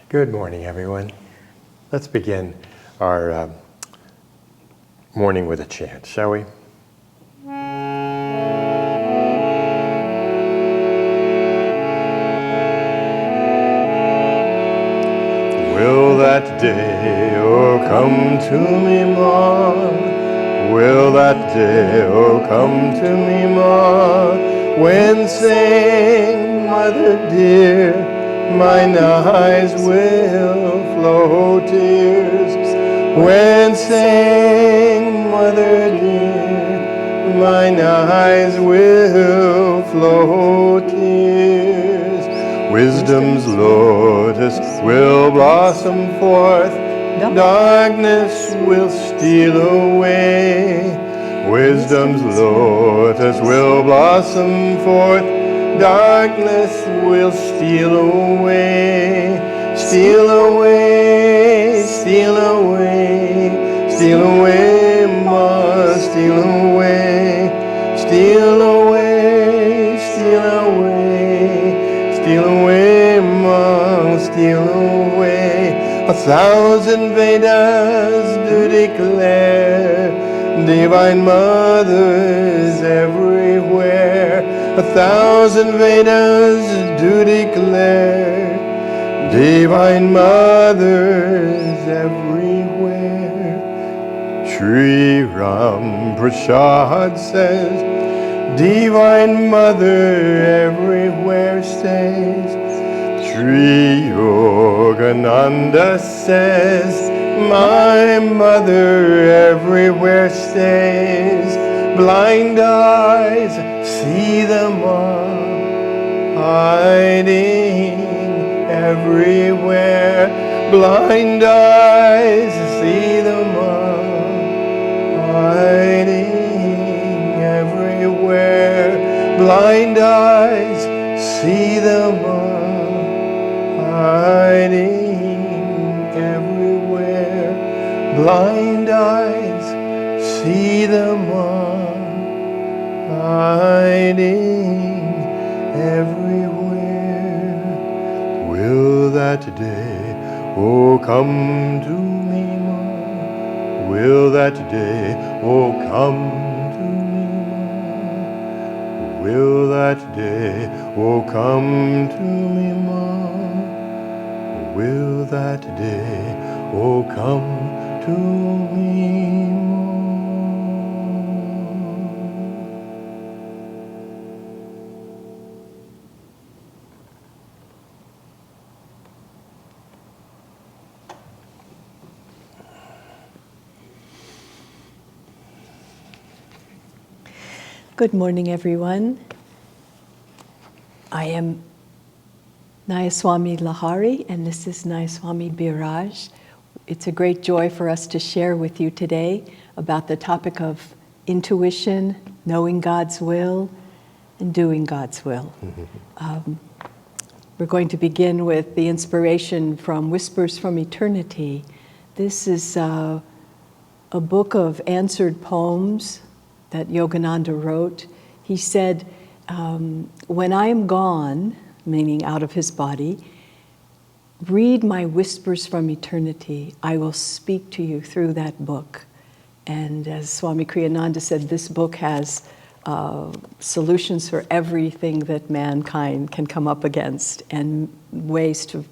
Good morning, everyone. Let's begin our morning with a chant, shall we? Will that day come to me, Ma? Will that day come to me, Ma? When sing, Mother dear, mine eyes will flow tears. When sing, Mother dear, mine eyes will flow tears. Wisdom's lotus will blossom forth, darkness will steal away. Wisdom's lotus will blossom forth, darkness will steal away. Steal away, steal away, steal away, Ma, steal away. Steal away, steal away, steal away, Ma, steal away. 1,000 Vedas do declare Divine Mothers everywhere. 1,000 Vedas do declare Divine Mothers everywhere. Sri Ram Prasad says Divine Mother everywhere stays. Sri Yogananda says my mother everywhere stays. Blind eyes see them all, hiding everywhere. Blind eyes see them all, hiding everywhere. Blind eyes see them all, hiding everywhere. Blind eyes see them all, hiding everywhere. Will that day, come to me, Ma? Will that day, come to me, Ma? Will that day, come to me, Ma? Will that day, come to me, Ma? Good morning, everyone. I am Nayaswamis Lahari, and this is Nayaswamis Biraj. It's a great joy for us to share with you today about the topic of intuition, knowing God's will, and doing God's will. We're going to begin with the inspiration from Whispers from Eternity. This is a book of answered poems that Yogananda wrote. He said, when I am gone, meaning out of his body, read my whispers from eternity. I will speak to you through that book. And as Swami Kriyananda said, this book has solutions for everything that mankind can come up against and ways to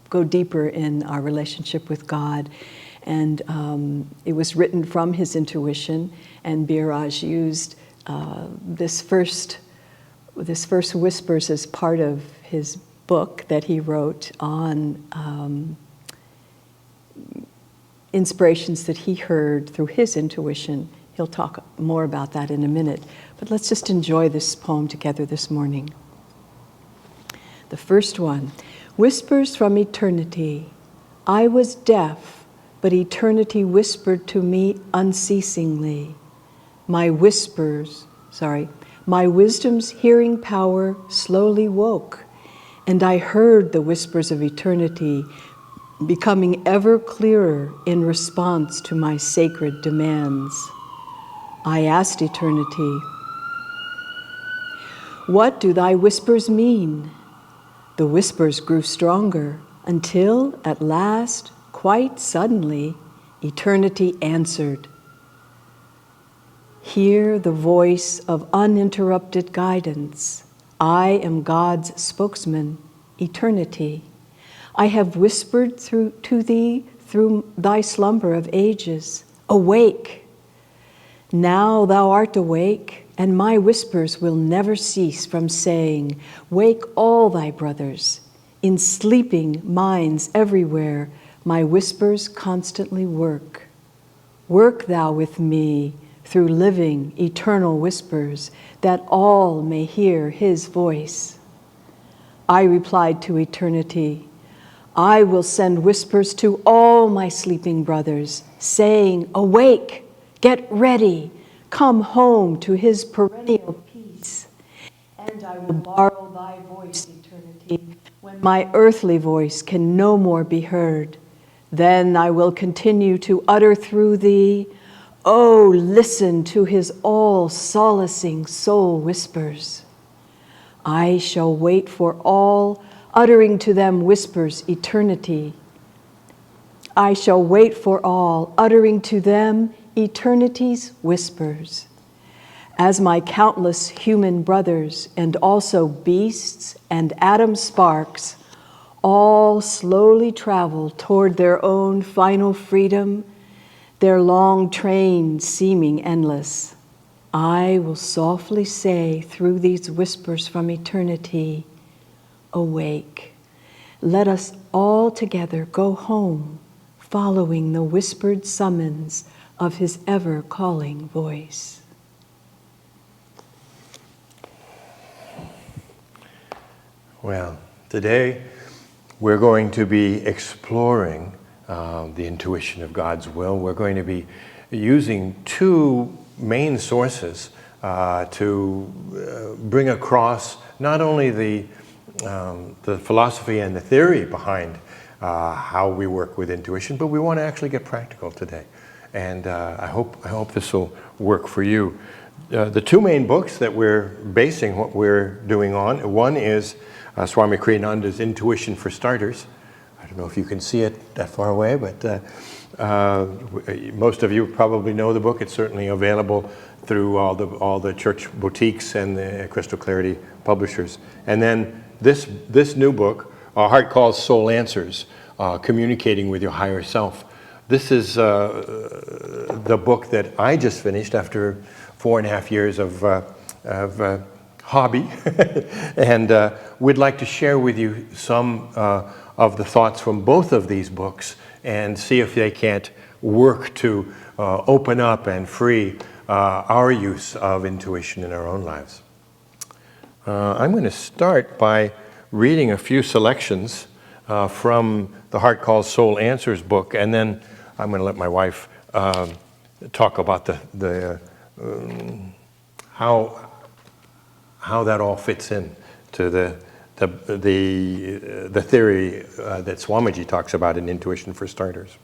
go deeper in our relationship with God. And it was written from his intuition, and Biraj used this first whispers as part of his book that he wrote on inspirations that he heard through his intuition. He'll talk more about that in a minute. But let's just enjoy this poem together this morning. The first one, Whispers from Eternity. I was deaf, but eternity whispered to me unceasingly. My wisdom's hearing power slowly woke, and I heard the whispers of eternity becoming ever clearer in response to my sacred demands. I asked eternity, what do thy whispers mean? The whispers grew stronger. until at last, quite suddenly, eternity answered. Hear the voice of uninterrupted guidance. I am God's spokesman, eternity. I have whispered to thee through thy slumber of ages, awake. Now thou art awake, and my whispers will never cease from saying, wake all thy brothers. In sleeping minds everywhere, my whispers constantly work. Work thou with me through living, eternal whispers, that all may hear his voice. I replied to eternity, I will send whispers to all my sleeping brothers, saying, awake, get ready, come home to his perennial peace. And I will borrow thy voice, eternity, when my earthly voice can no more be heard. Then I will continue to utter through thee, oh, listen to his all-solacing soul whispers. I shall wait for all, uttering to them whispers, eternity. I shall wait for all, uttering to them eternity's whispers. As my countless human brothers, and also beasts and atom sparks, all slowly travel toward their own final freedom, their long train seeming endless, I will softly say through these whispers from eternity, awake, let us all together go home, following the whispered summons of his ever-calling voice. Well, today we're going to be exploring the intuition of God's will. We're going to be using two main sources to bring across not only the philosophy and the theory behind how we work with intuition, but we want to actually get practical today. And I hope this will work for you. The two main books that we're basing what we're doing on, one is Swami Kriyananda's Intuition for Starters. I don't know if you can see it that far away, but most of you probably know the book. It's certainly available through all the church boutiques and the Crystal Clarity publishers. And then this new book, Our Heart Calls, Soul Answers, Communicating with Your Higher Self. This is the book that I just finished after 4.5 years of hobby, and we'd like to share with you some of the thoughts from both of these books and see if they can't work to open up and free our use of intuition in our own lives. I'm going to start by reading a few selections from the Heart Calls, Soul Answers book, and then I'm going to let my wife talk about the how that all fits in to the theory that Swamiji talks about in Intuition for Starters.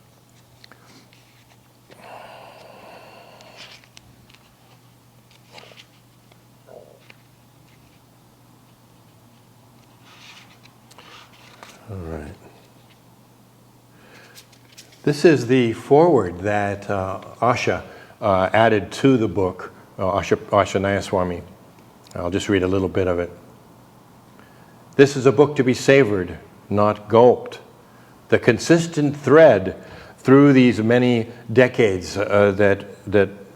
All right. This is the foreword that Asha added to the book, Asha Nayaswami. I'll just read a little bit of it. This is a book to be savored, not gulped. The consistent thread through these many decades that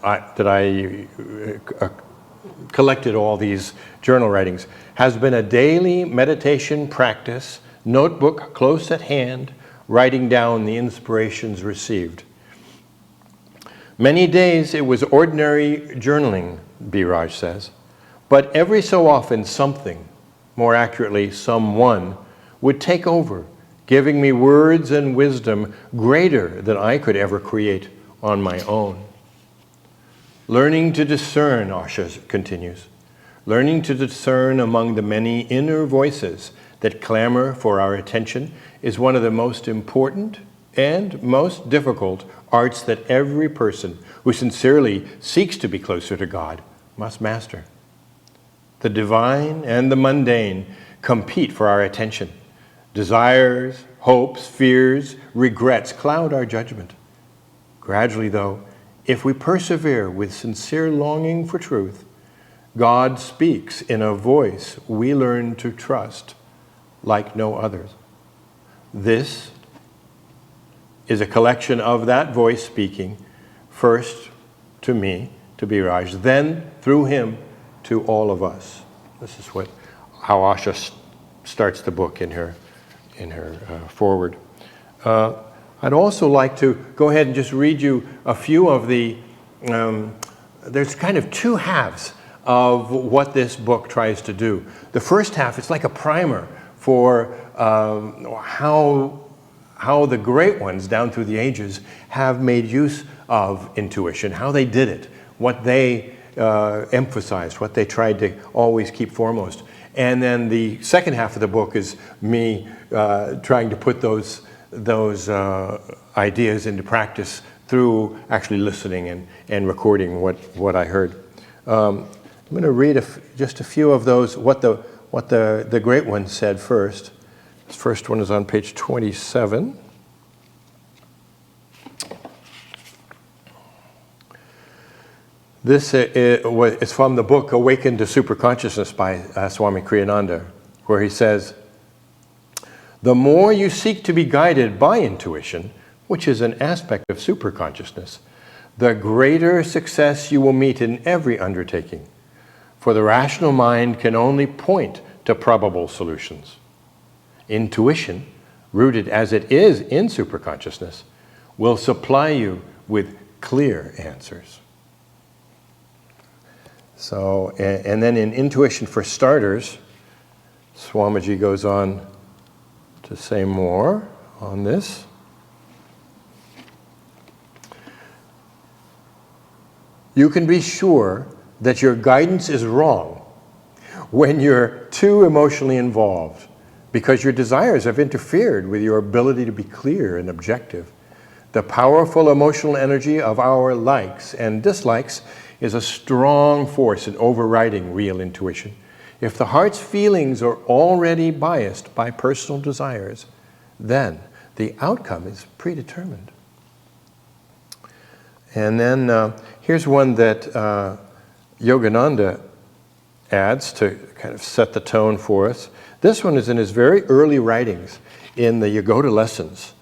I collected all these journal writings has been a daily meditation practice, notebook close at hand, writing down the inspirations received. Many days it was ordinary journaling, Biraj says, but every so often something, more accurately someone, would take over, giving me words and wisdom greater than I could ever create on my own. Learning to discern, Asha continues, learning to discern among the many inner voices that clamor for our attention is one of the most important and most difficult arts that every person who sincerely seeks to be closer to God must master. The divine and the mundane compete for our attention. Desires, hopes, fears, regrets cloud our judgment. Gradually, though, if we persevere with sincere longing for truth, God speaks in a voice we learn to trust like no others. This is a collection of that voice speaking, first to me, to Biraj, then through him to all of us. This is how Asha starts the book in her foreword. I'd also like to go ahead and just read you a few of the, there's kind of two halves of what this book tries to do. The first half, it's like a primer for how the great ones down through the ages have made use of intuition, how they did it, what they emphasized, what they tried to always keep foremost. And then the second half of the book is me trying to put those ideas into practice through actually listening and recording what I heard. I'm going to read just a few of those, what the great ones said first. This first one is on page 27. This is from the book Awakened to Superconsciousness by Swami Kriyananda, where he says, "The more you seek to be guided by intuition, which is an aspect of superconsciousness, the greater success you will meet in every undertaking. For the rational mind can only point to probable solutions. Intuition, rooted as it is in superconsciousness, will supply you with clear answers." So, and then in Intuition for Starters, Swamiji goes on to say more on this. "You can be sure that your guidance is wrong when you're too emotionally involved, because your desires have interfered with your ability to be clear and objective. The powerful emotional energy of our likes and dislikes is a strong force in overriding real intuition. If the heart's feelings are already biased by personal desires, then the outcome is predetermined." And then here's one that Yogananda adds to kind of set the tone for us. This one is in his very early writings in the Yagoda lessons,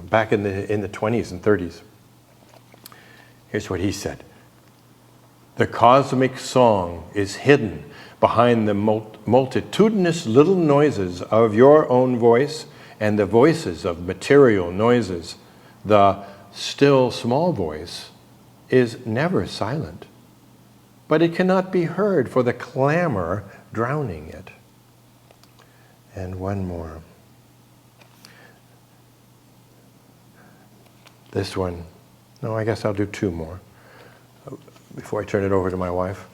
back in the 20s and 30s. Here's what he said: "The cosmic song is hidden behind the multitudinous little noises of your own voice and the voices of material noises. The still small voice is never silent, but it cannot be heard for the clamor drowning it." And one more. This one. No, I guess I'll do two more before I turn it over to my wife.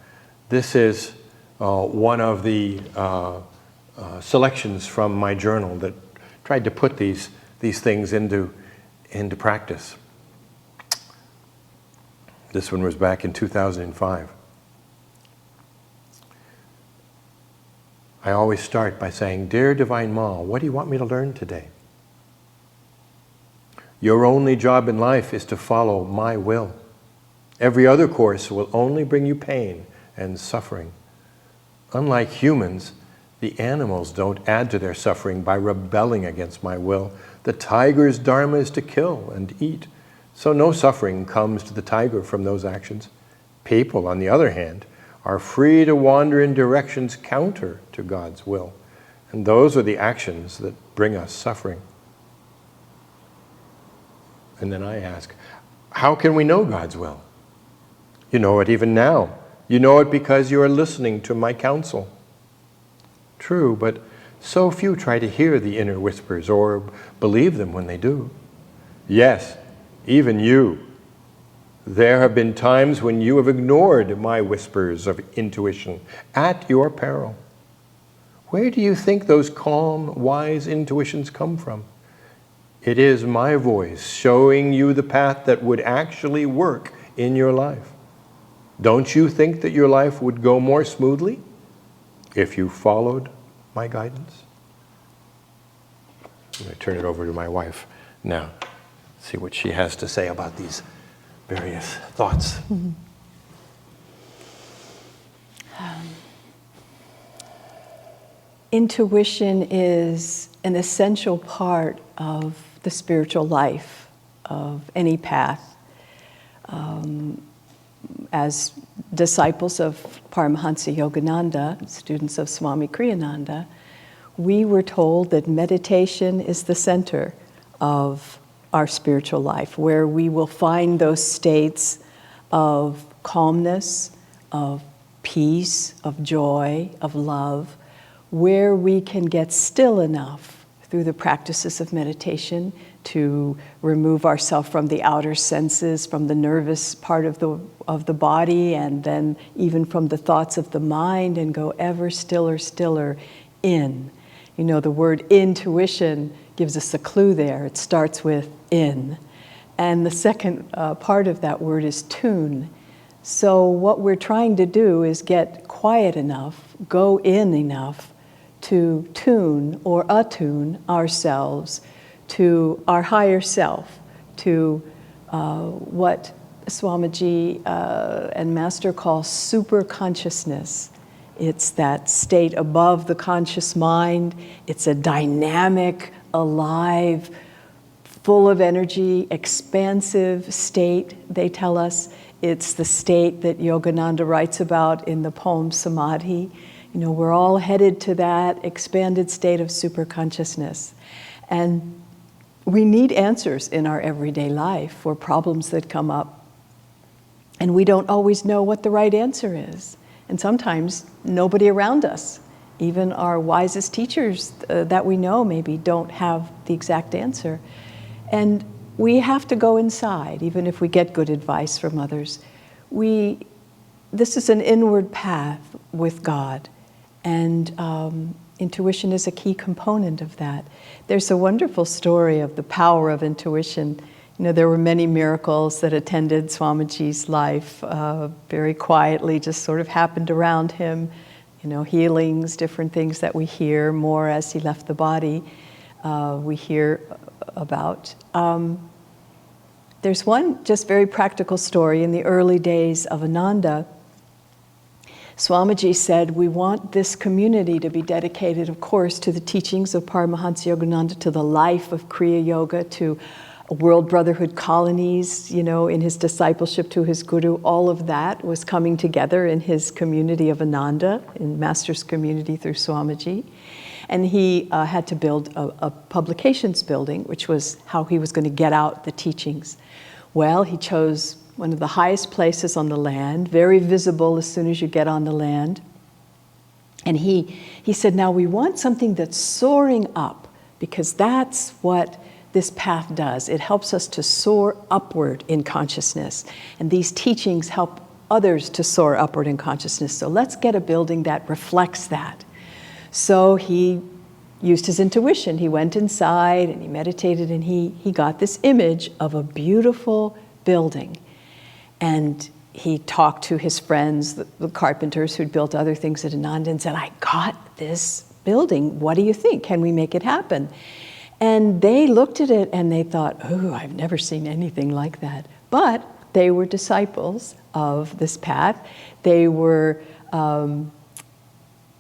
This is one of the selections from my journal that tried to put these things into practice. This one was back in 2005. I always start by saying, "Dear Divine Ma, what do you want me to learn today? Your only job in life is to follow my will. Every other course will only bring you pain and suffering. Unlike humans, the animals don't add to their suffering by rebelling against my will. The tiger's dharma is to kill and eat, so no suffering comes to the tiger from those actions. People, on the other hand, are free to wander in directions counter to God's will, and those are the actions that bring us suffering." And then I ask, how can we know God's will? You know it even now. You know it because you are listening to my counsel. True, but so few try to hear the inner whispers or believe them when they do. Yes, even you. There have been times when you have ignored my whispers of intuition at your peril. Where do you think those calm, wise intuitions come from? It is my voice showing you the path that would actually work in your life. Don't you think that your life would go more smoothly if you followed my guidance? I'm going to turn it over to my wife now, see what she has to say about these various thoughts. Mm-hmm. Intuition is an essential part of the spiritual life of any path. As disciples of Paramhansa Yogananda, students of Swami Kriyananda, we were told that meditation is the center of our spiritual life, where we will find those states of calmness, of peace, of joy, of love, where we can get still enough through the practices of meditation to remove ourselves from the outer senses, from the nervous part of the body, and then even from the thoughts of the mind, and go ever stiller in. You know, the word intuition gives us a clue there. It starts with in. And the second part of that word is tune. So what we're trying to do is get quiet enough, go in enough to tune or attune ourselves to our higher self, to what Swamiji and Master call super consciousness. It's that state above the conscious mind. It's a dynamic, alive, full of energy, expansive state, they tell us. It's the state that Yogananda writes about in the poem Samadhi. You know, we're all headed to that expanded state of super consciousness. And we need answers in our everyday life for problems that come up. And we don't always know what the right answer is. And sometimes nobody around us, even our wisest teachers that we know maybe, don't have the exact answer. And we have to go inside, even if we get good advice from others. This is an inward path with God. And intuition is a key component of that. There's a wonderful story of the power of intuition. You know, there were many miracles that attended Swamiji's life, very quietly, just sort of happened around him. You know, healings, different things that we hear more as he left the body, we hear about. There's one just very practical story. In the early days of Ananda, Swamiji said, we want this community to be dedicated, of course, to the teachings of Paramhansa Yogananda, to the life of Kriya Yoga, to World Brotherhood colonies, you know, in his discipleship to his guru. All of that was coming together in his community of Ananda, in Master's community through Swamiji. And he had to build a publications building, which was how he was going to get out the teachings. Well, he chose one of the highest places on the land, very visible as soon as you get on the land. And he said, now we want something that's soaring up, because that's what this path does. It helps us to soar upward in consciousness. And these teachings help others to soar upward in consciousness. So let's get a building that reflects that. So he used his intuition. He went inside and he meditated, and he got this image of a beautiful building. And he talked to his friends, the carpenters who'd built other things at Ananda, and said, I got this building. What do you think? Can we make it happen? And they looked at it and they thought, oh, I've never seen anything like that. But they were disciples of this path. They were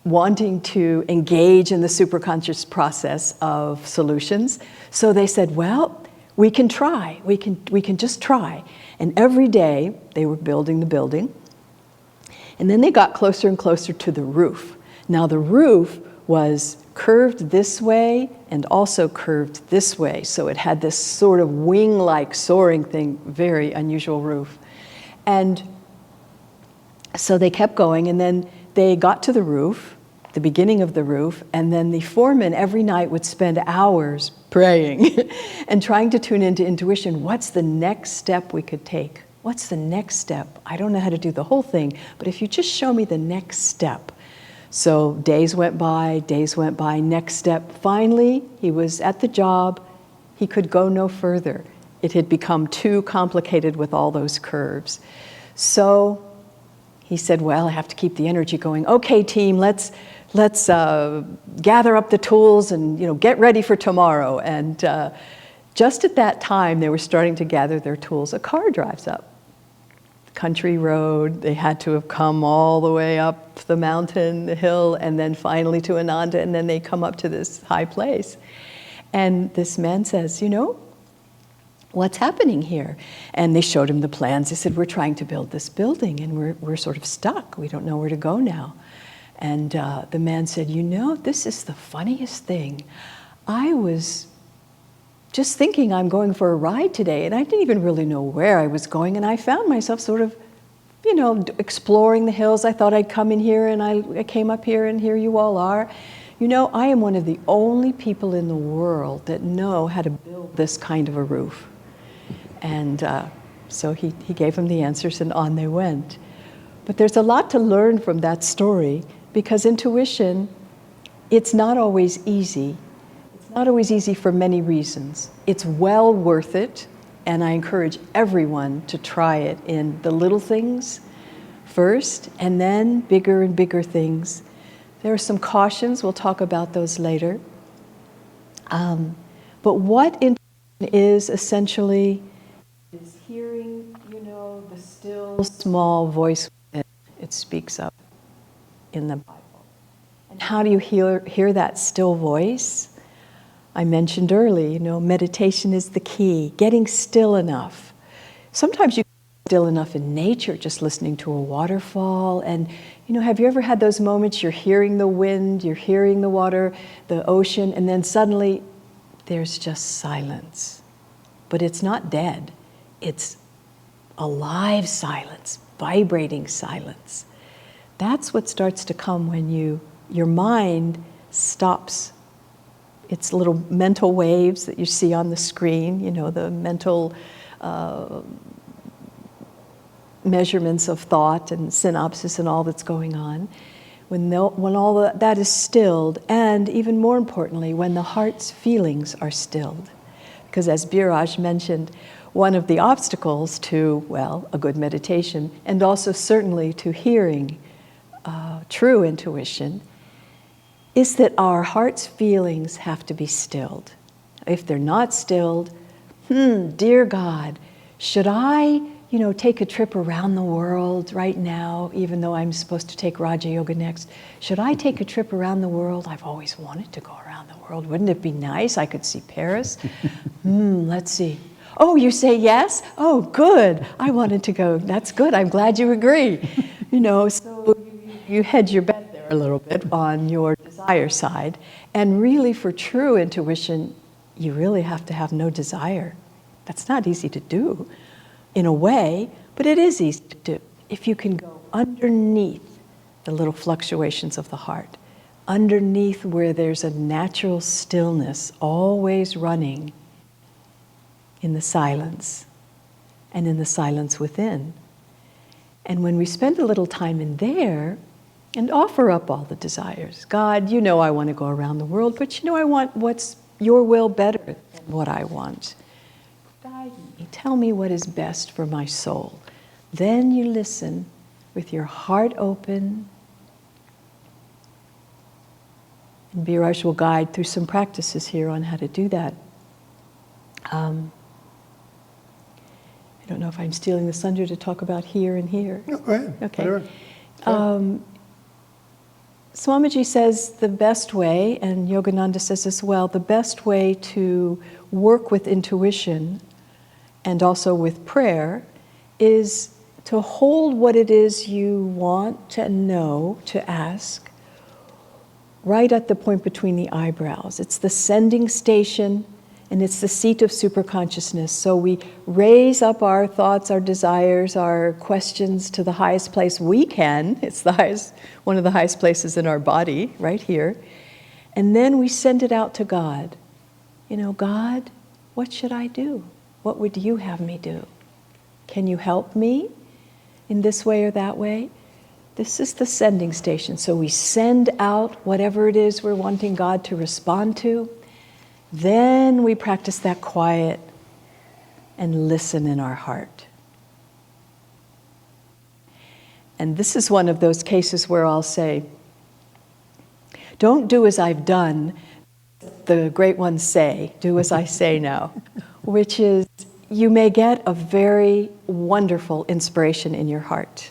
wanting to engage in the superconscious process of solutions. So they said, well, we can try. We can just try. And every day they were building the building. And then they got closer and closer to the roof. Now the roof was curved this way and also curved this way. So it had this sort of wing-like soaring thing, very unusual roof. And so they kept going, and then they got to the roof, the beginning of the roof, and then the foreman every night would spend hours praying and trying to tune into intuition. What's the next step we could take? What's the next step? I don't know how to do the whole thing, but if you just show me the next step. So days went by, next step. Finally, he was at the job. He could go no further. It had become too complicated with all those curves. So he said, well, I have to keep the energy going. Okay, team, let's let's gather up the tools and get ready for tomorrow. And just at that time, they were starting to gather their tools. A car drives up. Country road. They had to have come all the way up the mountain, the hill, and then finally to Ananda, and then they come up to this high place. And this man says, what's happening here? And they showed him the plans. They said, we're trying to build this building, and we're sort of stuck. We don't know where to go now. And the man said, this is the funniest thing. I was just thinking I'm going for a ride today, and I didn't even really know where I was going, and I found myself sort of, exploring the hills. I thought I'd come in here, and I came up here, and here you all are. I am one of the only people in the world that know how to build this kind of a roof. And so he gave them the answers, and on they went. But there's a lot to learn from that story, because intuition, it's not always easy. Not always easy for many reasons. It's well worth it, and I encourage everyone to try it in the little things first, and then bigger and bigger things. There are some cautions, we'll talk about those later. But what intuition is essentially is hearing, the still small voice that it speaks of in the Bible. And how do you hear that still voice? I mentioned early, meditation is the key, getting still enough. Sometimes you get still enough in nature, just listening to a waterfall. And, have you ever had those moments you're hearing the wind, you're hearing the water, the ocean, and then suddenly there's just silence. But it's not dead. It's alive silence, vibrating silence. That's what starts to come when your mind stops. It's little mental waves that you see on the screen, the mental measurements of thought and synopsis and all that's going on. When all that is stilled, and even more importantly, when the heart's feelings are stilled. Because as Biraj mentioned, one of the obstacles to, a good meditation, and also certainly to hearing true intuition, is that our heart's feelings have to be stilled. If they're not stilled, dear God, should I, take a trip around the world right now, even though I'm supposed to take Raja Yoga next? Should I take a trip around the world? I've always wanted to go around the world. Wouldn't it be nice? I could see Paris. Let's see. Oh, you say yes? Oh, good. I wanted to go. That's good. I'm glad you agree. So you hedge your bet there a little bit on your desire side. And really, for true intuition, you really have to have no desire. That's not easy to do in a way, but it is easy to do. If you can go underneath the little fluctuations of the heart, underneath where there's a natural stillness always running in the silence and in the silence within. And when we spend a little time in there and offer up all the desires, God, I want to go around the world, but I want what's your will better than what I want. Guide me, tell me what is best for my soul. Then you listen with your heart open. And Biraj will guide through some practices here on how to do that. I don't know if I'm stealing the thunder to talk about here and here. No, go ahead. Okay. Swamiji says the best way, and Yogananda says as well, the best way to work with intuition and also with prayer is to hold what it is you want to know, to ask, right at the point between the eyebrows. It's the sending station, and it's the seat of superconsciousness. So we raise up our thoughts, our desires, our questions to the highest place we can. It's the highest, one of the highest places in our body, right here. And then we send it out to God. God, what should I do? What would you have me do? Can you help me in this way or that way? This is the sending station. So we send out whatever it is we're wanting God to respond to. Then we practice that quiet and listen in our heart. And this is one of those cases where I'll say, Don't do as I've done. The great ones say, do as I say now, which is you may get a very wonderful inspiration in your heart.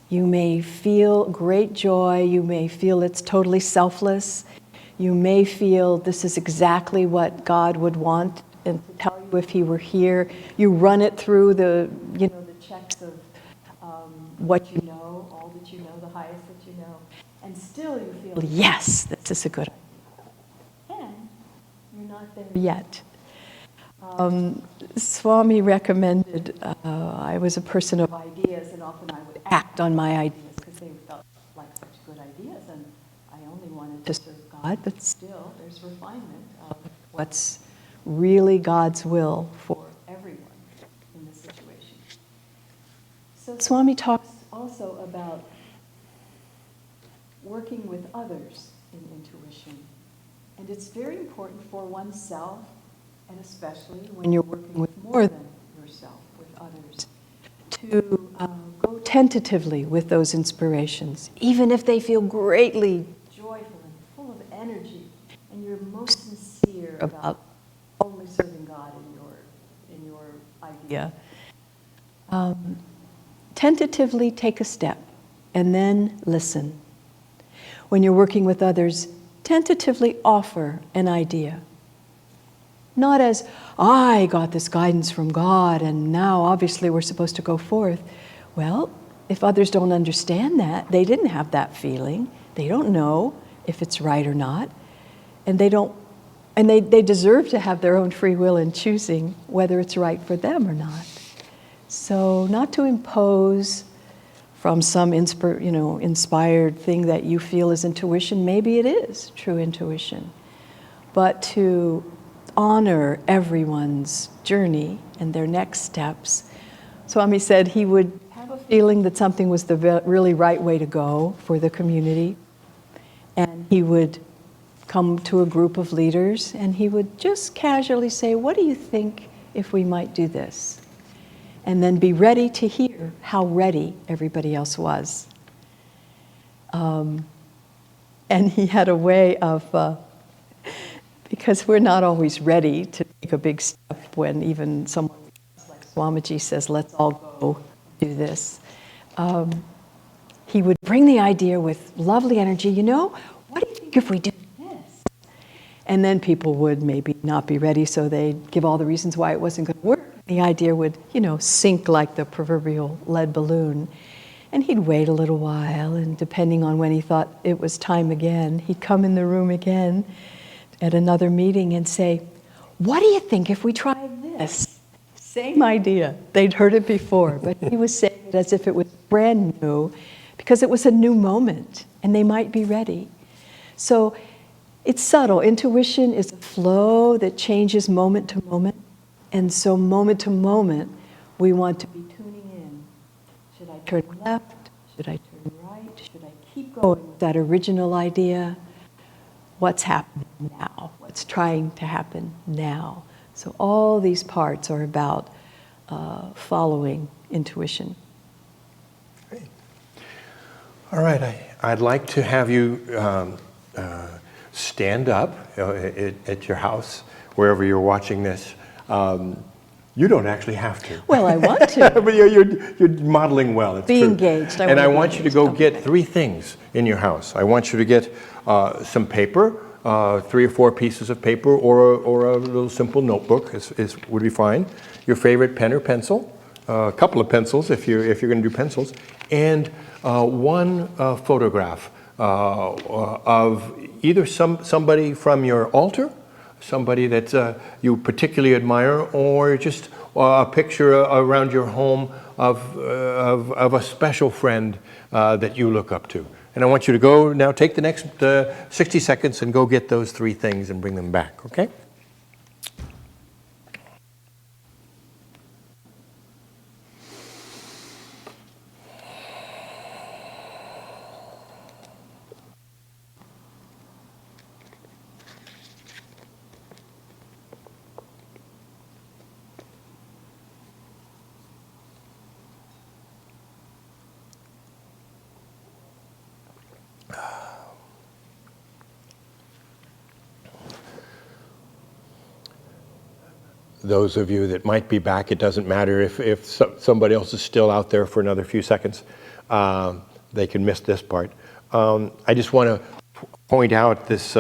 You may feel great joy. You may feel it's totally selfless. You may feel this is exactly what God would want and tell you if He were here. You run it through the checks of what you know, all that you know, the highest that you know, and still you feel, yes, this is a good idea. And you're not there yet. Swami recommended, I was a person of ideas, and often I would act on my ideas because they felt like such good ideas, and I only wanted to serve God, but still there's refinement of what's really God's will for everyone in this situation. So Swami talks also about working with others in intuition, and it's very important for oneself, and especially when you're working with more than yourself, with others, to go tentatively with those inspirations, even if they feel greatly joyful and full of energy, and you're most sincere about only serving God in your idea. Tentatively take a step, and then listen. When you're working with others, tentatively offer an idea. Not as, I got this guidance from God and now obviously we're supposed to go forth. Well, if others don't understand that, they didn't have that feeling, they don't know if it's right or not, and they deserve to have their own free will in choosing whether it's right for them or not. So not to impose from some inspired thing that you feel is intuition, maybe it is true intuition, but to honor everyone's journey and their next steps. Swami said he would have a feeling that something was the really right way to go for the community, and he would come to a group of leaders and he would just casually say, what do you think if we might do this? And then be ready to hear how ready everybody else was. And he had a way of because we're not always ready to take a big step when even someone like Swamiji says, let's all go do this. He would bring the idea with lovely energy, what do you think if we do this? And then people would maybe not be ready, so they'd give all the reasons why it wasn't going to work. The idea would, sink like the proverbial lead balloon. And he'd wait a little while, and depending on when he thought it was time again, he'd come in the room again at another meeting and say, what do you think if we try this? Same idea. They'd heard it before, but he was saying it as if it was brand new because it was a new moment and they might be ready. So it's subtle. Intuition is a flow that changes moment to moment. And so moment to moment, we want to be tuning in. Should I turn left? Should I turn right? Should I keep going with that original idea? What's happening now? What's trying to happen now? So all these parts are about following intuition. Great. All right, I'd like to have you stand up at your house, wherever you're watching this. You don't actually have to. Well, I want to. But you're modeling well. It's Be true. engaged. And I want you to go get 3 things in your house. I want you to get some paper, 3 or 4 pieces of paper, or a little simple notebook would be fine. Your favorite pen or pencil, a couple of pencils if you're going to do pencils, and 1 photograph of either somebody from your altar, somebody that you particularly admire, or just a picture around your home of a special friend that you look up to. And I want you to go now, take the next 60 seconds and go get those 3 things and bring them back, okay? those of you that might be back, it doesn't matter if somebody else is still out there for another few seconds. They can miss this part. I just want to point out this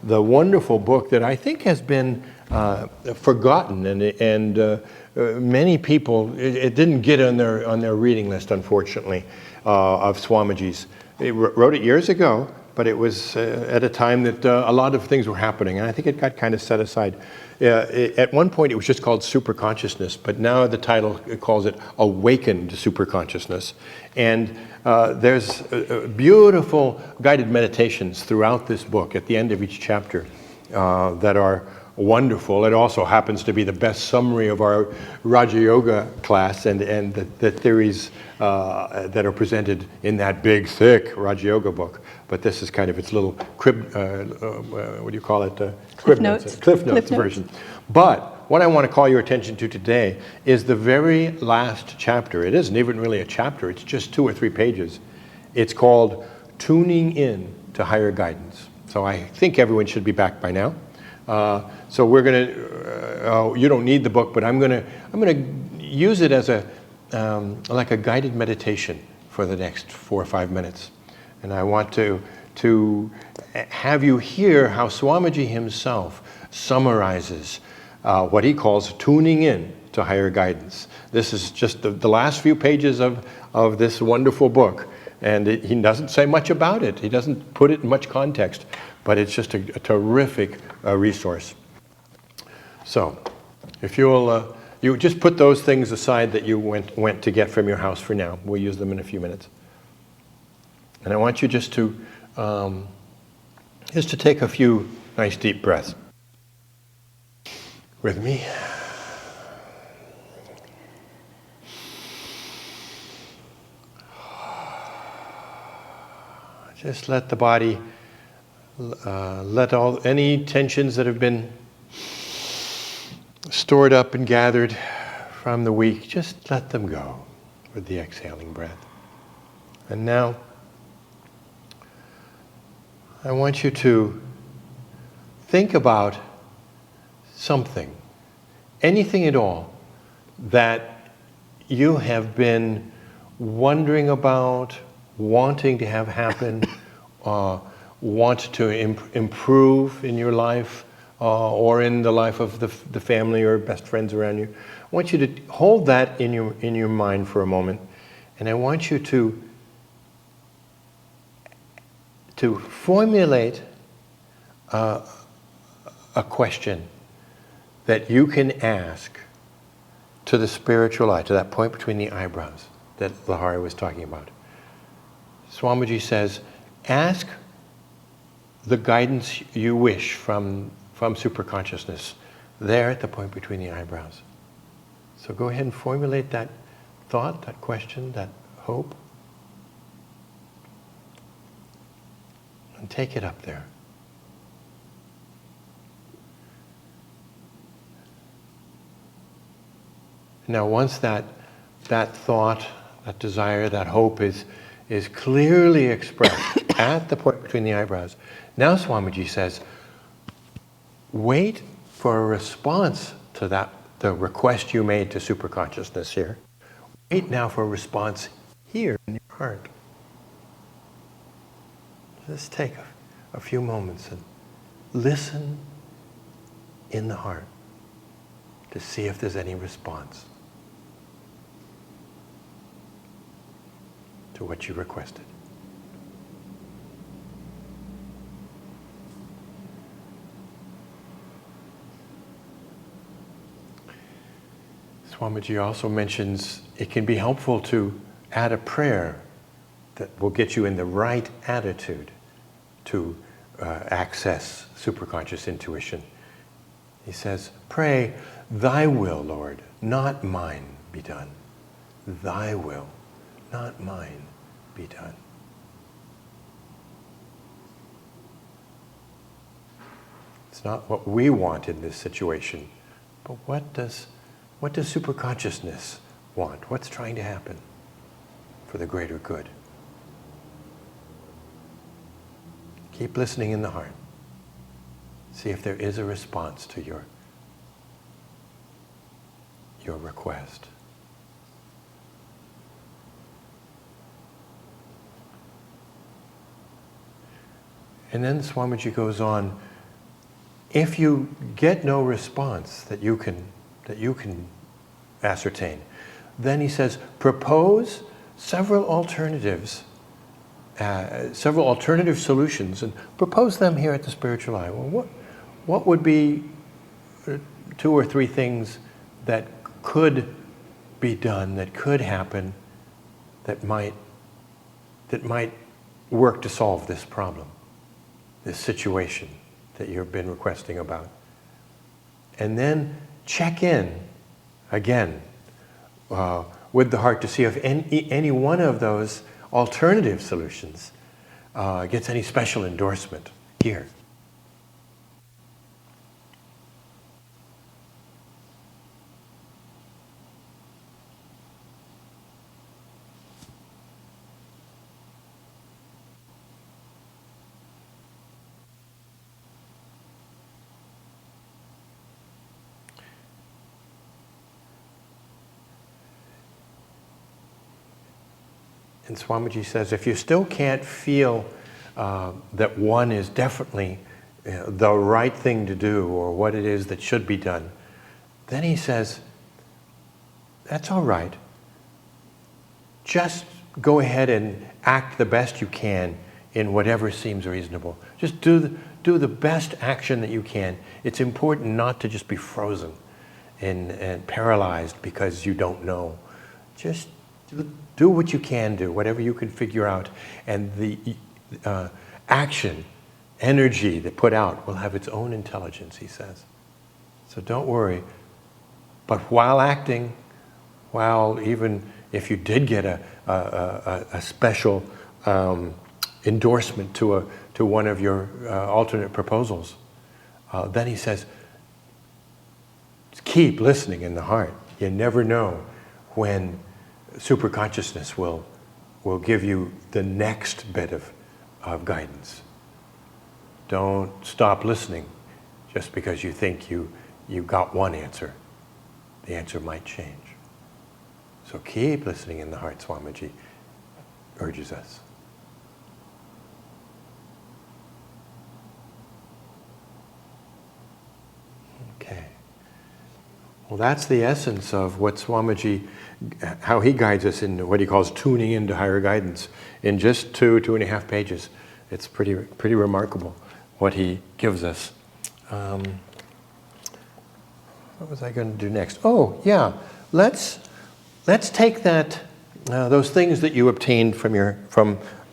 the wonderful book that I think has been forgotten, and many people, it didn't get on their reading list, unfortunately, of Swamiji's. He wrote it years ago, but it was at a time that a lot of things were happening, and I think it got kind of set aside. At one point, it was just called Superconsciousness, but now the title calls it Awakened Superconsciousness. And there's beautiful guided meditations throughout this book at the end of each chapter that are wonderful. It also happens to be the best summary of our Raja Yoga class and the theories that are presented in that big, thick Raja Yoga book. But this is kind of its little crib, what do you call it? Cliff Notes. Cliff Notes version. But what I want to call your attention to today is the very last chapter. It isn't even really a chapter, it's just 2 or 3 pages. It's called Tuning In to Higher Guidance. So I think everyone should be back by now. So we're going to, you don't need the book, but I'm going to use it as like a guided meditation for the next 4 or 5 minutes. And I want to have you hear how Swamiji himself summarizes what he calls tuning in to higher guidance. This is just the last few pages of this wonderful book. And he doesn't say much about it. He doesn't put it in much context, but it's just a terrific resource. So, if you'll, you just put those things aside that you went to get from your house for now. We'll use them in a few minutes. And I want you just to take a few nice deep breaths with me. Just let the body, let any tensions that have been stored up and gathered from the week, just let them go with the exhaling breath. And now, I want you to think about something, anything at all, that you have been wondering about, wanting to have happen, want to improve in your life, or in the life of the family or best friends around you. I want you to hold that in your mind for a moment, and I want you to formulate a question that you can ask to the spiritual eye, to that point between the eyebrows that Lahari was talking about. Swamiji says, ask the guidance you wish from superconsciousness there at the point between the eyebrows. So go ahead and formulate that thought, that question, that hope, and take it up there. Now once that thought, that desire, that hope is clearly expressed at the point between the eyebrows, now Swamiji says, wait for a response to that, the request you made to superconsciousness here. Wait now for a response here in your heart. Just take a few moments and listen in the heart to see if there's any response to what you requested. Swamiji also mentions it can be helpful to add a prayer that will get you in the right attitude to access superconscious intuition. He says, pray, thy will, Lord, not mine be done. Thy will, not mine, be done. It's not what we want in this situation, but what does superconsciousness want? What's trying to happen for the greater good? Keep listening in the heart. See if there is a response to your your request. And then Swamiji goes on, if you get no response that you can ascertain, then he says, propose several alternatives, several alternative solutions, and propose them here at the Spiritual Eye. Well, what would be 2 or 3 things that could be done, that could happen, that might work to solve this problem, this situation that you've been requesting about? And then check in again with the heart to see if any one of those alternative solutions gets any special endorsement here. And Swamiji says, if you still can't feel that one is definitely the right thing to do or what it is that should be done, then he says, that's all right. Just go ahead and act the best you can in whatever seems reasonable. Just do the best action that you can. It's important not to just be frozen and paralyzed because you don't know. Just do what you can do, whatever you can figure out, and the action, energy that put out will have its own intelligence, he says. So don't worry. But while acting, while even if you did get a special endorsement to one of your alternate proposals, then he says, keep listening in the heart. You never know when superconsciousness will give you the next bit of guidance. Don't stop listening just because you think you got one answer. The answer might change. So keep listening in the heart, Swamiji urges us. Okay. Well, that's the essence of what Swamiji, how he guides us in what he calls tuning into higher guidance in just 2.5 pages. It's pretty remarkable what he gives us. What was I going to do next? Oh, yeah. Let's take that those things that you obtained from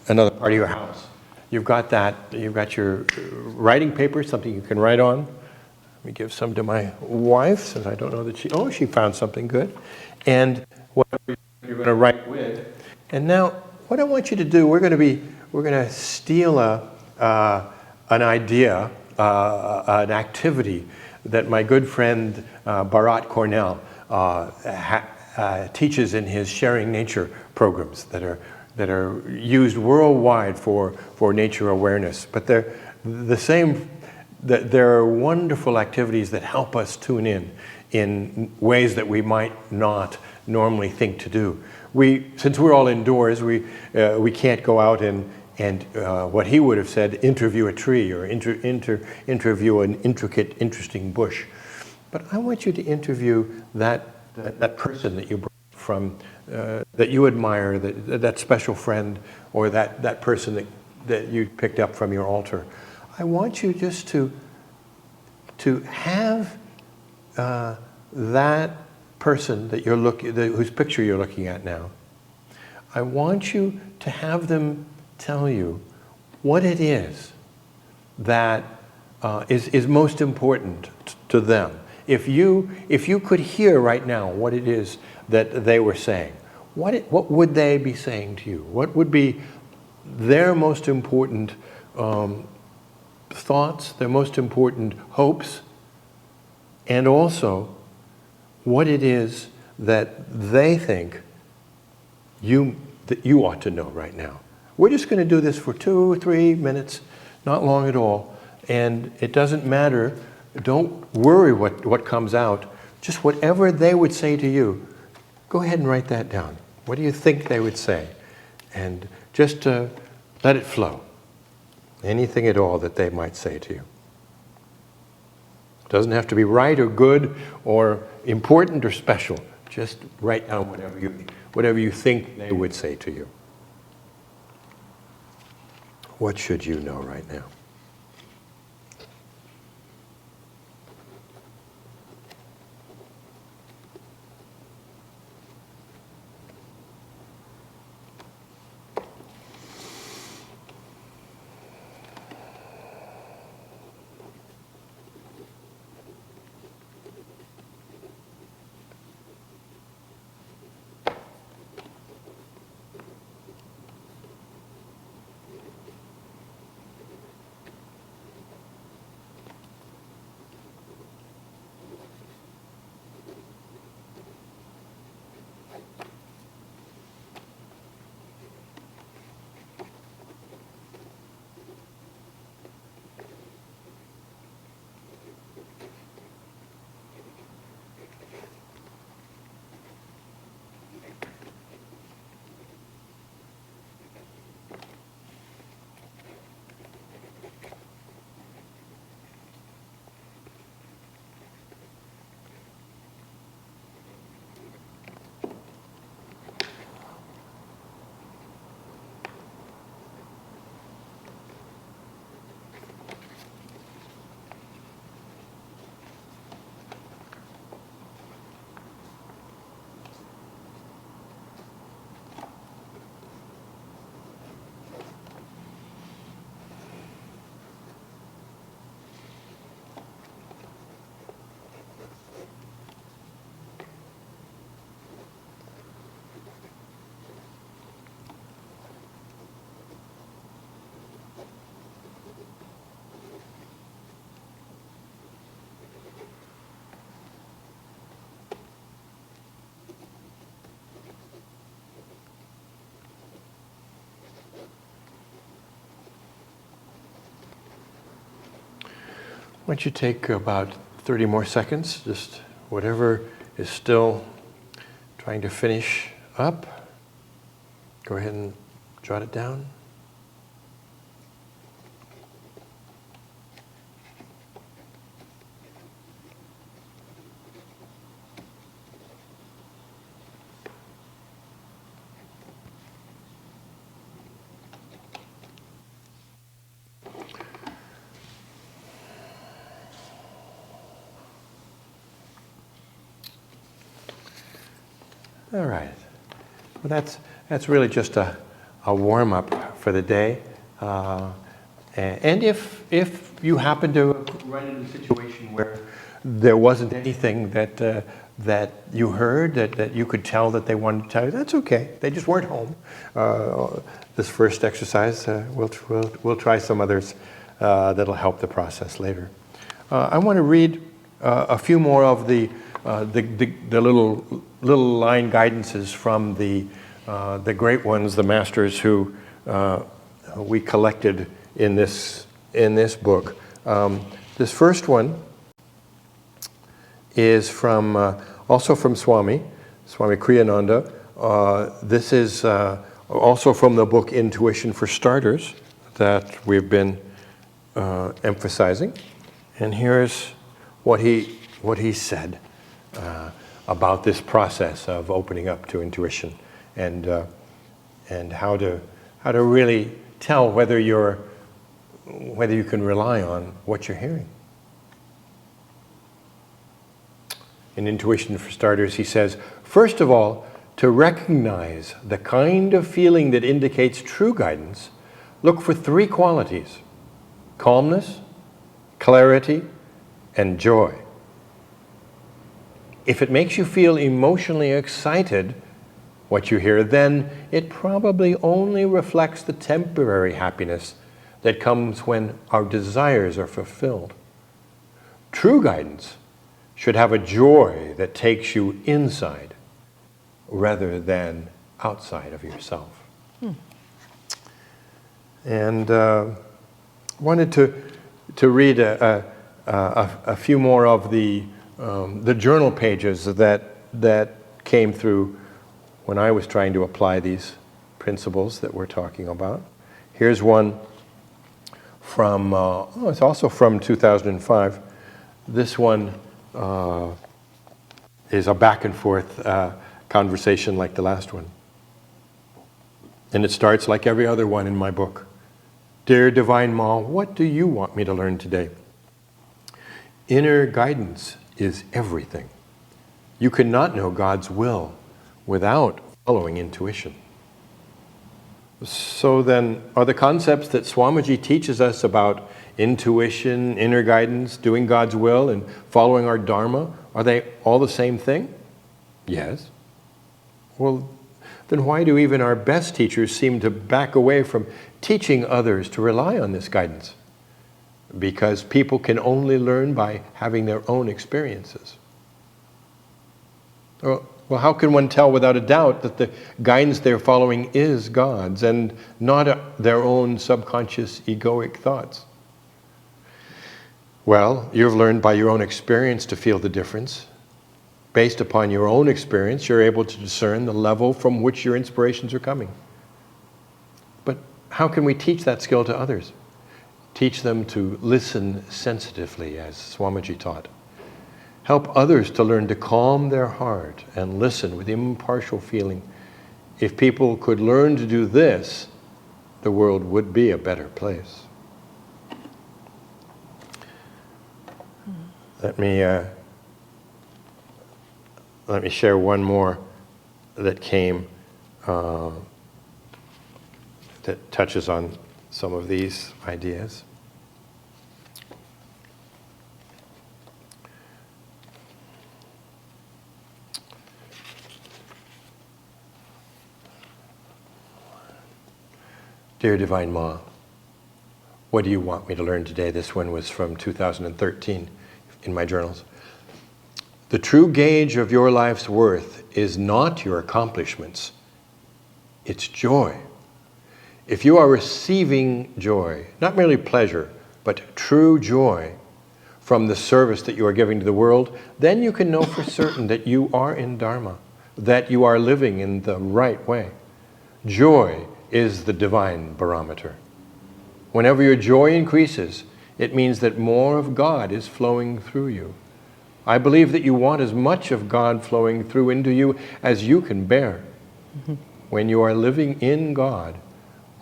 another part of your house. You've got that. You've got your writing paper, something you can write on. Let me give some to my wife, since I don't know that she found something good. And whatever you're going to write with. And now, what I want you to do, we're going to steal an idea, an activity that my good friend Bharat Cornell teaches in his Sharing Nature programs that are used worldwide for nature awareness. But they're the same. There are wonderful activities that help us tune in ways that we might not normally think to do. Since we're all indoors, we can't go out and what he would have said, interview a tree or interview an intricate, interesting bush. But I want you to interview that person that you brought from, that you admire, that special friend, or that person that you picked up from your altar. I want you just to have that person that you're whose picture you're looking at now. I want you to have them tell you what it is that is most important to them. If you could hear right now what it is that they were saying, what would they be saying to you? What would be their most important thoughts, their most important hopes, and also what it is that they think that you ought to know right now. We're just going to do this for 2 or 3 minutes, not long at all, and it doesn't matter. Don't worry what comes out. Just whatever they would say to you, go ahead and write that down. What do you think they would say? And just let it flow. Anything at all that they might say to you. It doesn't have to be right or good or important or special. Just write down whatever you think they would say to you. What should you know right now? Why don't you take about 30 more seconds, just whatever is still trying to finish up. Go ahead and jot it down. All right. Well, that's really just a warm-up for the day. And if you happen to run into a situation where there wasn't anything that you heard that you could tell that they wanted to tell you, that's okay. They just weren't home. This first exercise, we'll try some others that'll help the process later. I want to read a few more of the little line guidances from the great ones, the masters who we collected in this book. This first one is also from Swami Kriyananda. This is also from the book Intuition for Starters that we've been emphasizing. And here's what he said about this process of opening up to intuition and how to really tell whether you can rely on what you're hearing. In Intuition for Starters, he says, first of all, to recognize the kind of feeling that indicates true guidance, look for three qualities: calmness, clarity, and joy. If it makes you feel emotionally excited, what you hear, then it probably only reflects the temporary happiness that comes when our desires are fulfilled. True guidance should have a joy that takes you inside rather than outside of yourself. And wanted to read a few more of the the journal pages that came through when I was trying to apply these principles that we're talking about. Here's one from, it's also from 2005. This one is a back and forth conversation like the last one. And it starts like every other one in my book. Dear Divine Ma, what do you want me to learn today? Inner guidance is everything. You cannot know God's will without following intuition. So then, are the concepts that Swamiji teaches us about intuition, inner guidance, doing God's will, and following our Dharma, are they all the same thing? Yes. Well, then why do even our best teachers seem to back away from teaching others to rely on this guidance? Because people can only learn by having their own experiences. Well, how can one tell without a doubt that the guidance they're following is God's and not their own subconscious egoic thoughts? Well, you've learned by your own experience to feel the difference. Based upon your own experience, you're able to discern the level from which your inspirations are coming. But how can we teach that skill to others? Teach them to listen sensitively, as Swamiji taught. Help others to learn to calm their heart and listen with impartial feeling. If people could learn to do this, the world would be a better place. Let me share one more that came that touches on some of these ideas. Dear Divine Ma, what do you want me to learn today? This one was from 2013 in my journals. The true gauge of your life's worth is not your accomplishments, it's joy. If you are receiving joy, not merely pleasure, but true joy from the service that you are giving to the world, then you can know for certain that you are in Dharma, that you are living in the right way. Joy is the divine barometer. Whenever your joy increases, it means that more of God is flowing through you. I believe that you want as much of God flowing through into you as you can bear. Mm-hmm. When you are living in God,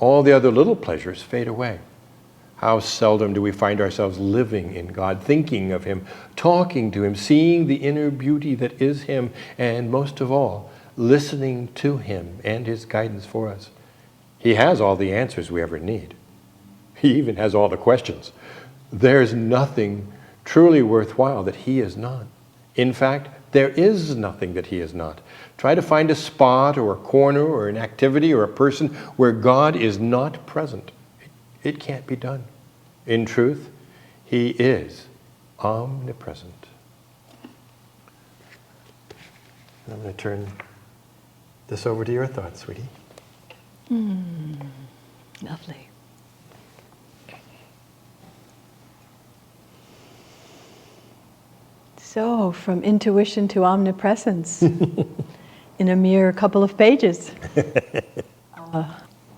all the other little pleasures fade away. How seldom do we find ourselves living in God, thinking of Him, talking to Him, seeing the inner beauty that is Him, and most of all, listening to Him and His guidance for us. He has all the answers we ever need. He even has all the questions. There's nothing truly worthwhile that He is not. In fact, there is nothing that He is not. Try to find a spot or a corner or an activity or a person where God is not present. It can't be done. In truth, He is omnipresent. I'm going to turn this over to your thoughts, sweetie. Lovely. So, from intuition to omnipresence in a mere couple of pages.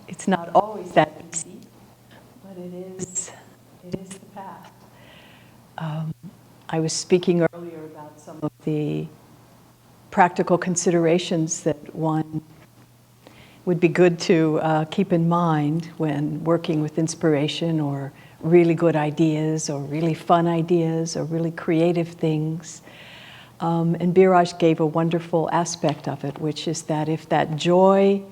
It's not always that easy, but it is the path. I was speaking earlier about some of the practical considerations that one would be good to keep in mind when working with inspiration or really good ideas or really fun ideas or really creative things. And Biraj gave a wonderful aspect of it, which is that if that joy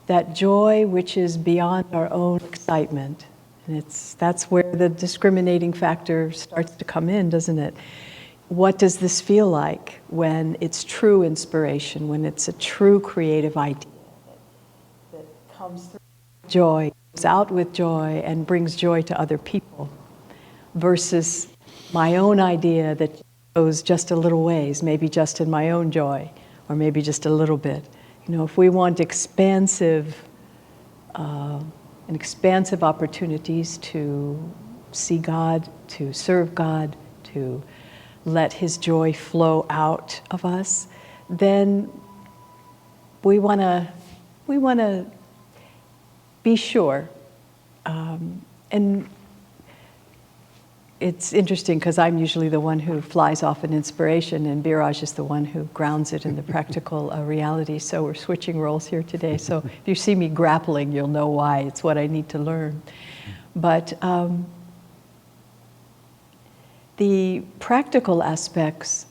which is beyond our own excitement, and that's where the discriminating factor starts to come in, doesn't it? What does this feel like when it's true inspiration, when it's a true creative idea that comes through joy, goes out with joy, and brings joy to other people, versus my own idea that goes just a little ways, maybe just in my own joy, or maybe just a little bit. You know, if we want expansive opportunities to see God, to serve God, to let His joy flow out of us, then we want to be sure. And it's interesting because I'm usually the one who flies off an inspiration, and Biraj is the one who grounds it in the practical reality. So we're switching roles here today. So if you see me grappling, you'll know why. It's what I need to learn. But the practical aspects,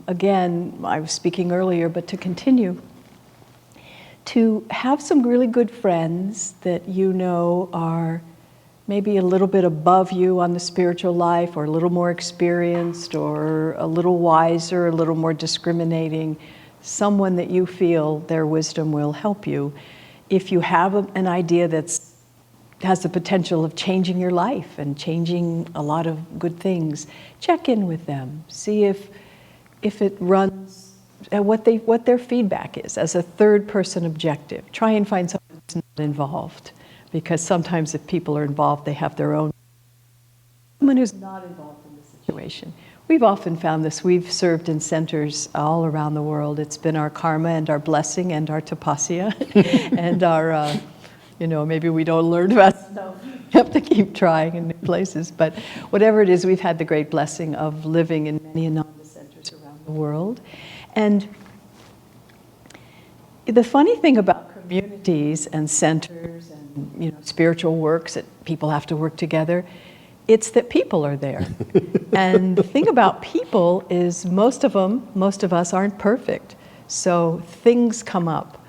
again, I was speaking earlier, but to continue, to have some really good friends that you know are maybe a little bit above you on the spiritual life, or a little more experienced, or a little wiser, a little more discriminating, someone that you feel their wisdom will help you. If you have an idea that has the potential of changing your life and changing a lot of good things, check in with them. See if it runs, what their feedback is as a third person objective. Try and find someone who's not involved. Because sometimes if people are involved, they have their own. Someone who's not involved in the situation. We've often found this. We've served in centers all around the world. It's been our karma and our blessing and our tapasya and our, maybe we don't learn about stuff. We have to keep trying in new places. But whatever it is, we've had the great blessing of living in many Ananda centers around the world. And the funny thing about communities and centers and spiritual works that people have to work together, it's that people are there. And the thing about people is most of us aren't perfect. So things come up.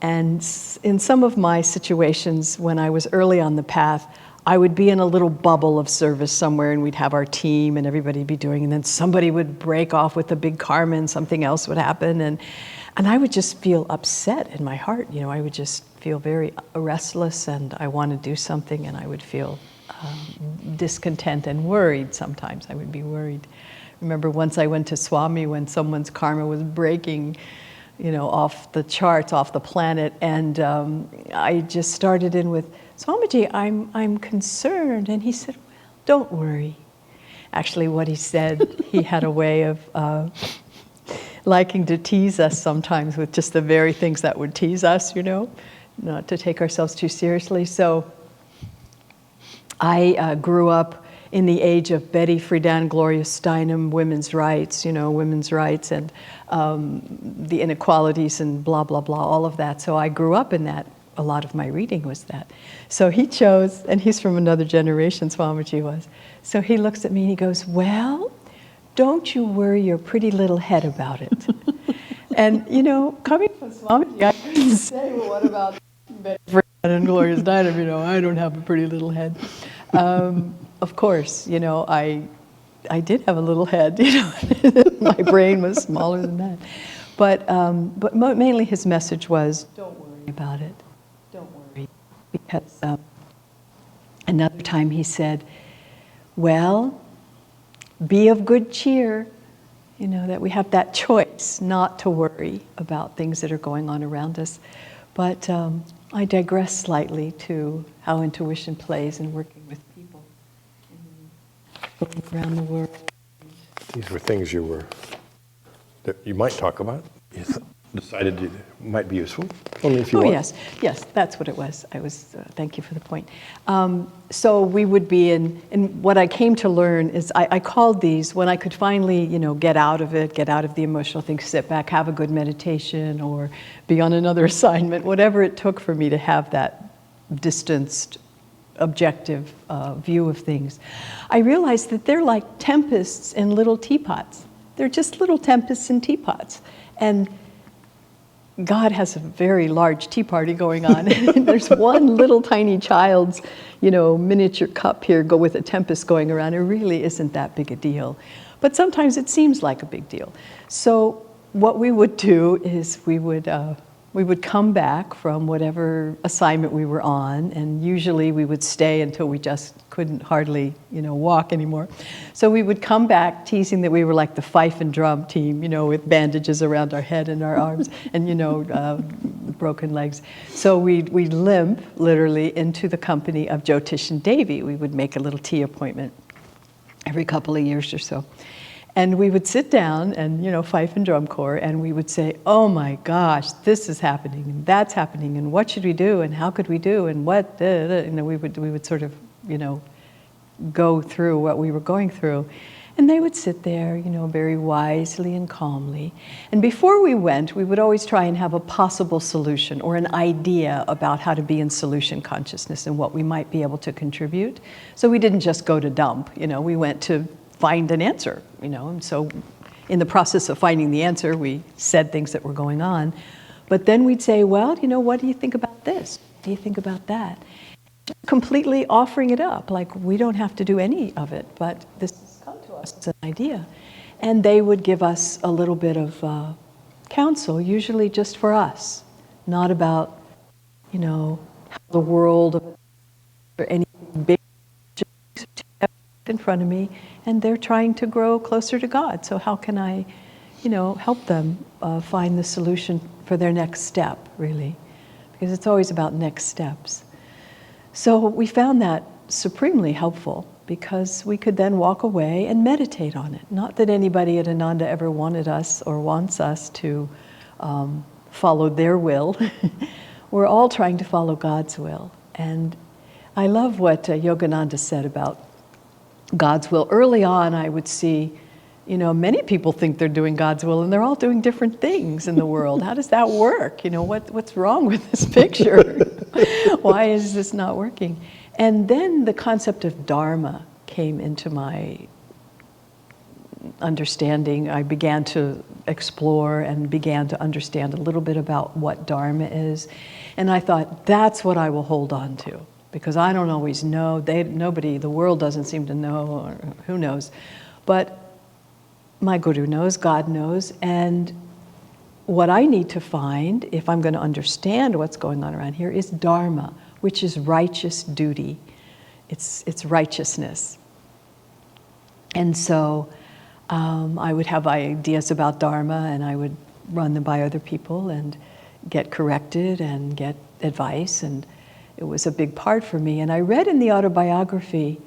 And in some of my situations when I was early on the path, I would be in a little bubble of service somewhere, and we'd have our team and everybody be doing, and then somebody would break off with a big karma and something else would happen. And I would just feel upset in my heart. I would just feel very restless, and I want to do something, and I would feel discontent and worried sometimes. I would be worried. Remember once I went to Swami when someone's karma was breaking, off the charts, off the planet, and I just started in with, Swamiji, I'm concerned. And he said, well, don't worry. Actually, what he said, he had a way of liking to tease us sometimes with just the very things that would tease us, not to take ourselves too seriously. So I grew up in the age of Betty Friedan, Gloria Steinem, women's rights, and the inequalities and blah, blah, blah, all of that. So I grew up in that. A lot of my reading was that. So he chose, and he's from another generation, Swamiji was. So he looks at me and he goes, well, don't you worry your pretty little head about it. And, coming from Swamiji, I couldn't say, well, what about Betty Friedan and Gloria Steinem? I don't have a pretty little head. Of course, I did have a little head, my brain was smaller than that. But mainly his message was, don't worry about it. Don't worry. Because another time he said, well, be of good cheer, that we have that choice not to worry about things that are going on around us. But I digress slightly to how intuition plays in working with people going around the world. These were things that you might talk about. You decided it might be useful, only if you want. Yes, that's what it was. Thank you for the point. So we would be in what I came to learn is I called these, when I could finally, get out of the emotional thing, sit back, have a good meditation, or be on another assignment, whatever it took for me to have that distanced, objective view of things. I realized that they're like tempests in little teapots. They're just little tempests in teapots. And God has a very large tea party going on. And there's one little tiny child's, miniature cup here with a tempest going around. It really isn't that big a deal. But sometimes it seems like a big deal. So what we would do is we would come back from whatever assignment we were on, and usually we would stay until we just couldn't hardly, walk anymore. So we would come back teasing that we were like the fife and drum team, with bandages around our head and our arms and, broken legs. So we'd limp literally into the company of Jyotish and Devi. We would make a little tea appointment every couple of years or so. And we would sit down and, fife and drum corps, and we would say, oh my gosh, this is happening, and that's happening, and what should we do, and how could we do, and what, we would sort of, go through what we were going through. And they would sit there, very wisely and calmly. And before we went, we would always try and have a possible solution or an idea about how to be in solution consciousness and what we might be able to contribute. So we didn't just go to dump, we went to find an answer, and so in the process of finding the answer, we said things that were going on. But then we'd say, well, what do you think about this? What do you think about that? Just completely offering it up, like we don't have to do any of it, but this has come to us as an idea. And they would give us a little bit of counsel, usually just for us, not about, how the world or anything big in front of me, and they're trying to grow closer to God. So how can I, help them find the solution for their next step, really? Because it's always about next steps. So we found that supremely helpful, because we could then walk away and meditate on it. Not that anybody at Ananda ever wanted us or wants us to follow their will. We're all trying to follow God's will. And I love what Yogananda said about God's will. Early on, I would see, many people think they're doing God's will, and they're all doing different things in the world. How does that work? What's wrong with this picture? Why is this not working? And then the concept of Dharma came into my understanding. I began to explore and began to understand a little bit about what Dharma is. And I thought, that's what I will hold on to. Because I don't always know, the world doesn't seem to know, or who knows. But my Guru knows, God knows, and what I need to find, if I'm going to understand what's going on around here, is Dharma, which is righteous duty. It's righteousness. And so I would have ideas about Dharma, and I would run them by other people and get corrected and get advice, and it was a big part for me. And I read in the autobiography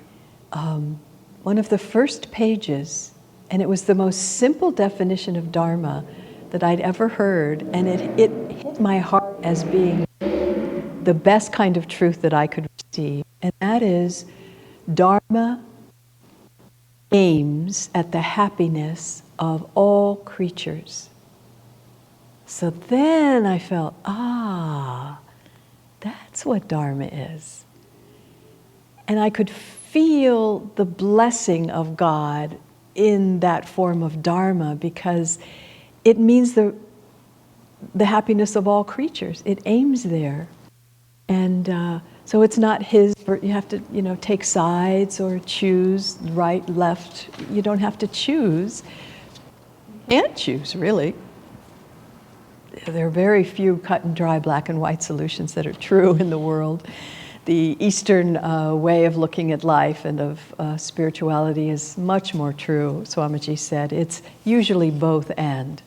one of the first pages, and it was the most simple definition of Dharma that I'd ever heard, and it hit my heart as being the best kind of truth that I could receive. And that is, Dharma aims at the happiness of all creatures. So then I felt, that's what Dharma is. And I could feel the blessing of God in that form of Dharma, because it means the happiness of all creatures. It aims there. And so it's not his, you have to, take sides or choose right, left. You don't have to choose. You can't choose, really. There are very few cut and dry black and white solutions that are true in the world. The Eastern way of looking at life and of spirituality is much more true, Swamiji said. It's usually both and.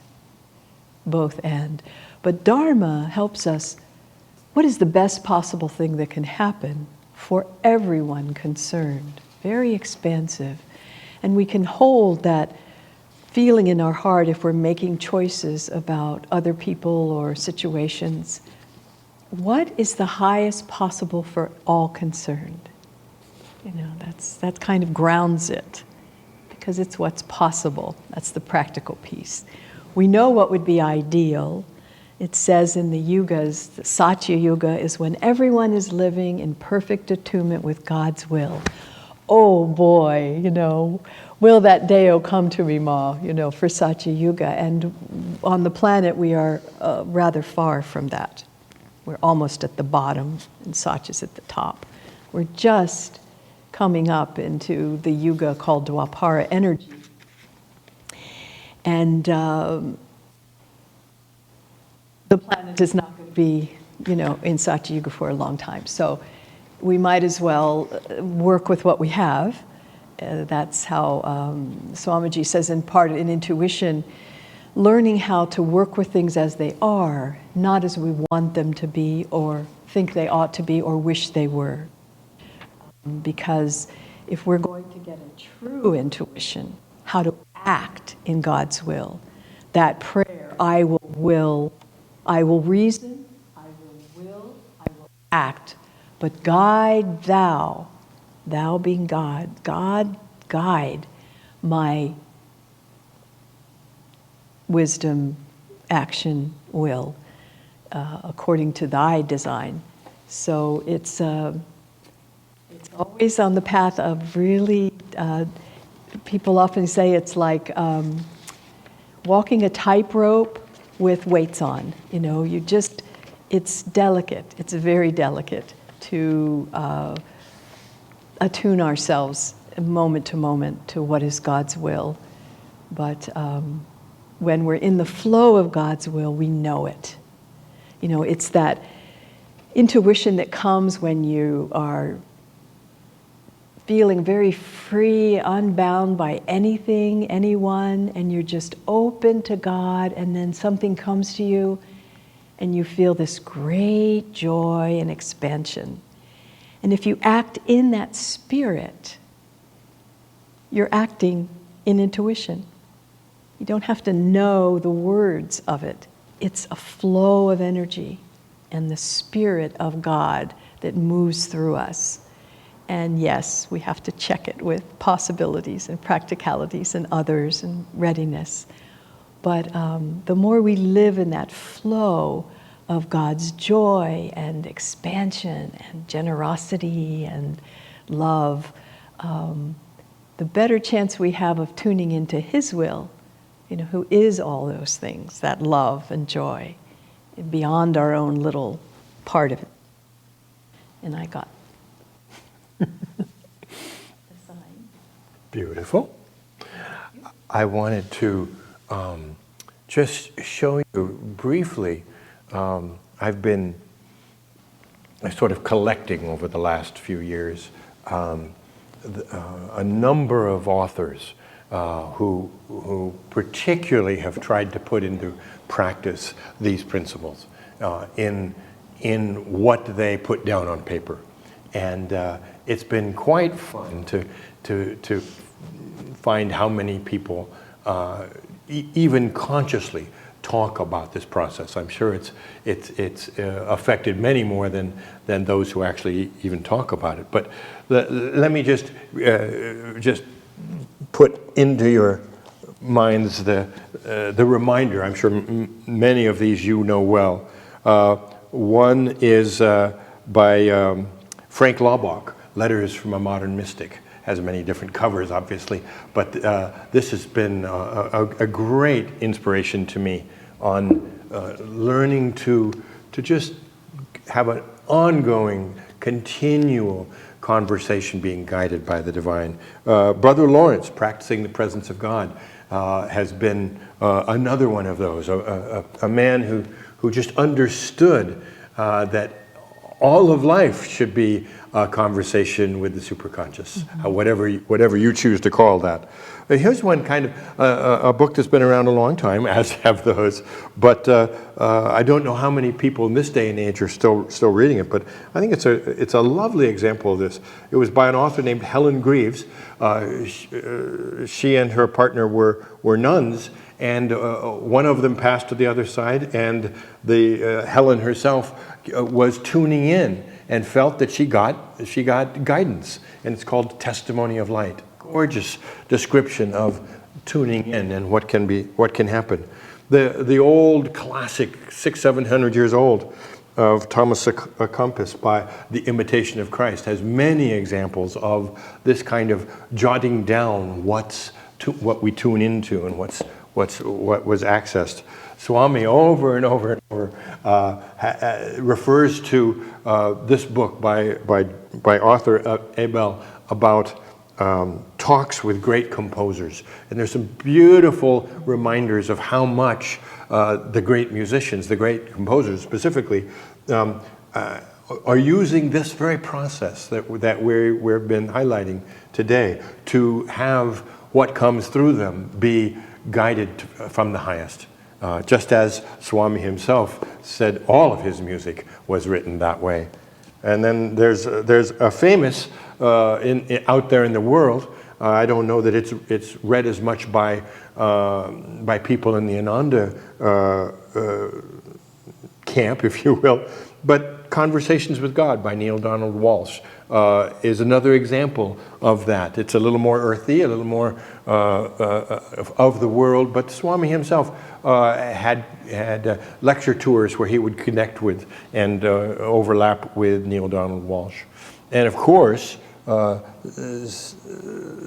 Both and. But Dharma helps us, what is the best possible thing that can happen for everyone concerned? Very expansive. And we can hold that feeling in our heart if we're making choices about other people or situations. What is the highest possible for all concerned? That kind of grounds it, because it's what's possible. That's the practical piece. We know what would be ideal. It says in the yugas, the Satya Yuga is when everyone is living in perfect attunement with God's will. Oh boy, will that day come to me, Ma, for Satya Yuga. And on the planet, we are rather far from that. We're almost at the bottom, and Satya's at the top. We're just coming up into the yuga called Dwapara energy. And the planet is not going to be, in Satya Yuga for a long time. So we might as well work with what we have. That's how Swamiji says in intuition, learning how to work with things as they are, not as we want them to be or think they ought to be or wish they were. Because if we're going to get a true intuition, how to act in God's will. That prayer, I will reason, I will, I will act, but guide thou being God, God guide my wisdom, action, will, according to thy design. So it's always on the path of really, people often say it's like walking a tightrope with weights on. You know, it's delicate. It's very delicate to attune ourselves moment to moment to what is God's will. But when we're in the flow of God's will, we know it. You know, it's that intuition that comes when you are feeling very free, unbound by anything, anyone, and you're just open to God, and then something comes to you, and you feel this great joy and expansion. And if you act in that spirit, you're acting in intuition. You don't have to know the words of it. It's a flow of energy and the Spirit of God that moves through us. And yes, we have to check it with possibilities and practicalities and others and readiness. But the more we live in that flow of God's joy and expansion and generosity and love, the better chance we have of tuning into His will, you know, who is all those things, that love and joy, beyond our own little part of it. And I got the sign. Beautiful. I wanted to just show you briefly, I've been sort of collecting over the last few years a number of authors who particularly have tried to put into practice these principles in what they put down on paper. And it's been quite fun to find how many people even consciously talk about this process. I'm sure it's affected many more than those who actually even talk about it. But let me just put into your minds the reminder. I'm sure many of these you know well. One is by Frank Laubach, Letters from a Modern Mystic. Has many different covers, obviously, but this has been a great inspiration to me on learning to just have an ongoing, continual conversation being guided by the divine. Brother Lawrence, Practicing the Presence of God, has been another one of those, a man who just understood that all of life should be a conversation with the superconscious, whatever you choose to call that. Here's one kind of a book that's been around a long time, as have those, but I don't know how many people in this day and age are still reading it. But I think it's a lovely example of this. It was by an author named Helen Greaves. She and her partner were nuns, and one of them passed to the other side, and Helen herself was tuning in and felt that she got guidance, and it's called Testimony of Light. Gorgeous description of tuning in and what can happen. The old classic, 600-700 years old, of Thomas A. Kempis by The Imitation of Christ has many examples of this kind of jotting down what we tune into and what was accessed. Swami over and over and over refers to this book by author Abel about talks with great composers. And there's some beautiful reminders of how much the great musicians, the great composers specifically, are using this very process that we've been highlighting today to have what comes through them be guided from the highest. Just as Swami himself said all of his music was written that way. And then there's a famous, out there in the world, I don't know that it's read as much by people in the Ananda camp, if you will. But Conversations with God by Neale Donald Walsch is another example of that. It's a little more earthy, a little more of the world, but Swami himself had lecture tours where he would connect with and overlap with Neale Donald Walsch. And of course,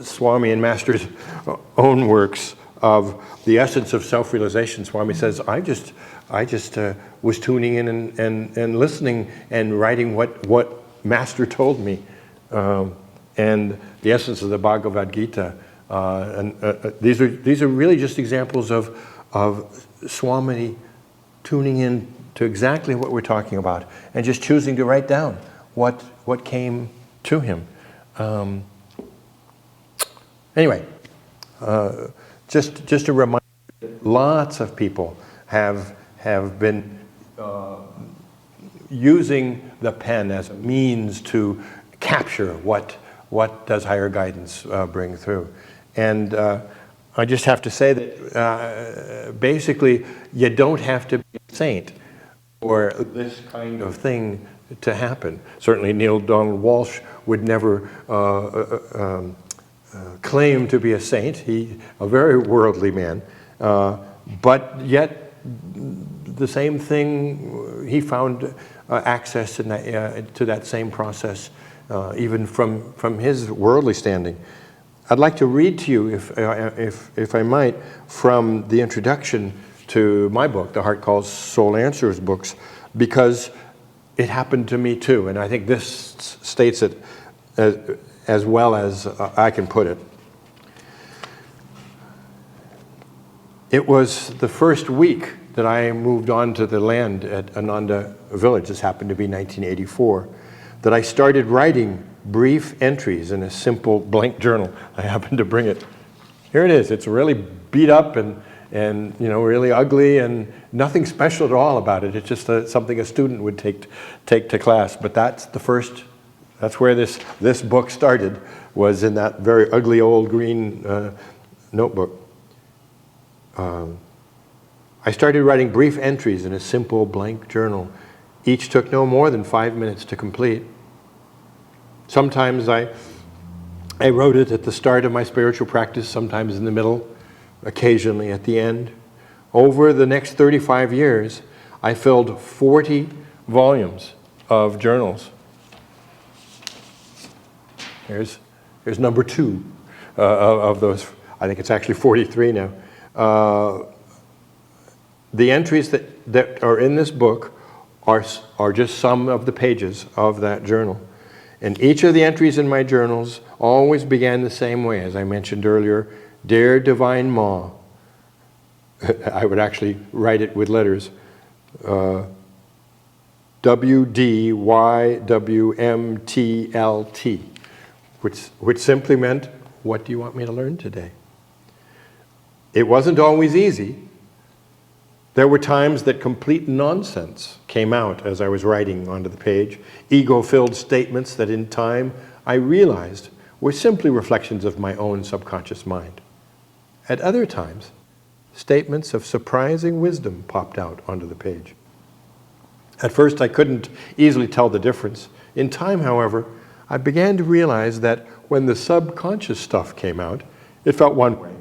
Swami and Master's own works of the essence of self-realization. Swami says, I just was tuning in and listening and writing what Master told me. And the essence of the Bhagavad Gita. These are really just examples of Swami tuning in to exactly what we're talking about and just choosing to write down what came to him. Anyway, just a reminder, lots of people have been using the pen as a means to capture what does higher guidance bring through. And I just have to say that basically you don't have to be a saint for this kind of thing to happen. Certainly Neale Donald Walsch would never claim to be a saint. He's a very worldly man, but yet the same thing, he found access to that same process, even from his worldly standing. I'd like to read to you, if I might, from the introduction to my book, The Heart Calls, Soul Answers books, because it happened to me too, and I think this states it as well as I can put it. It was the first week that I moved on to the land at Ananda village, this happened to be 1984, that I started writing brief entries in a simple blank journal. I happened to bring it. Here it is. It's really beat up and really ugly and nothing special at all about it. It's just something a student would take to class. But that's where this book started, was in that very ugly old green notebook. I started writing brief entries in a simple blank journal. Each took no more than 5 minutes to complete. Sometimes I wrote it at the start of my spiritual practice, sometimes in the middle, occasionally at the end. Over the next 35 years, I filled 40 volumes of journals. Here's number 2 of those. I think it's actually 43 now. The entries that are in this book are just some of the pages of that journal. And each of the entries in my journals always began the same way, as I mentioned earlier. Dear Divine Ma. I would actually write it with letters. WDYWMTLT, which simply meant, what do you want me to learn today? It wasn't always easy. There were times that complete nonsense came out as I was writing onto the page, ego-filled statements that in time I realized were simply reflections of my own subconscious mind. At other times, statements of surprising wisdom popped out onto the page. At first, I couldn't easily tell the difference. In time, however, I began to realize that when the subconscious stuff came out, it felt one way.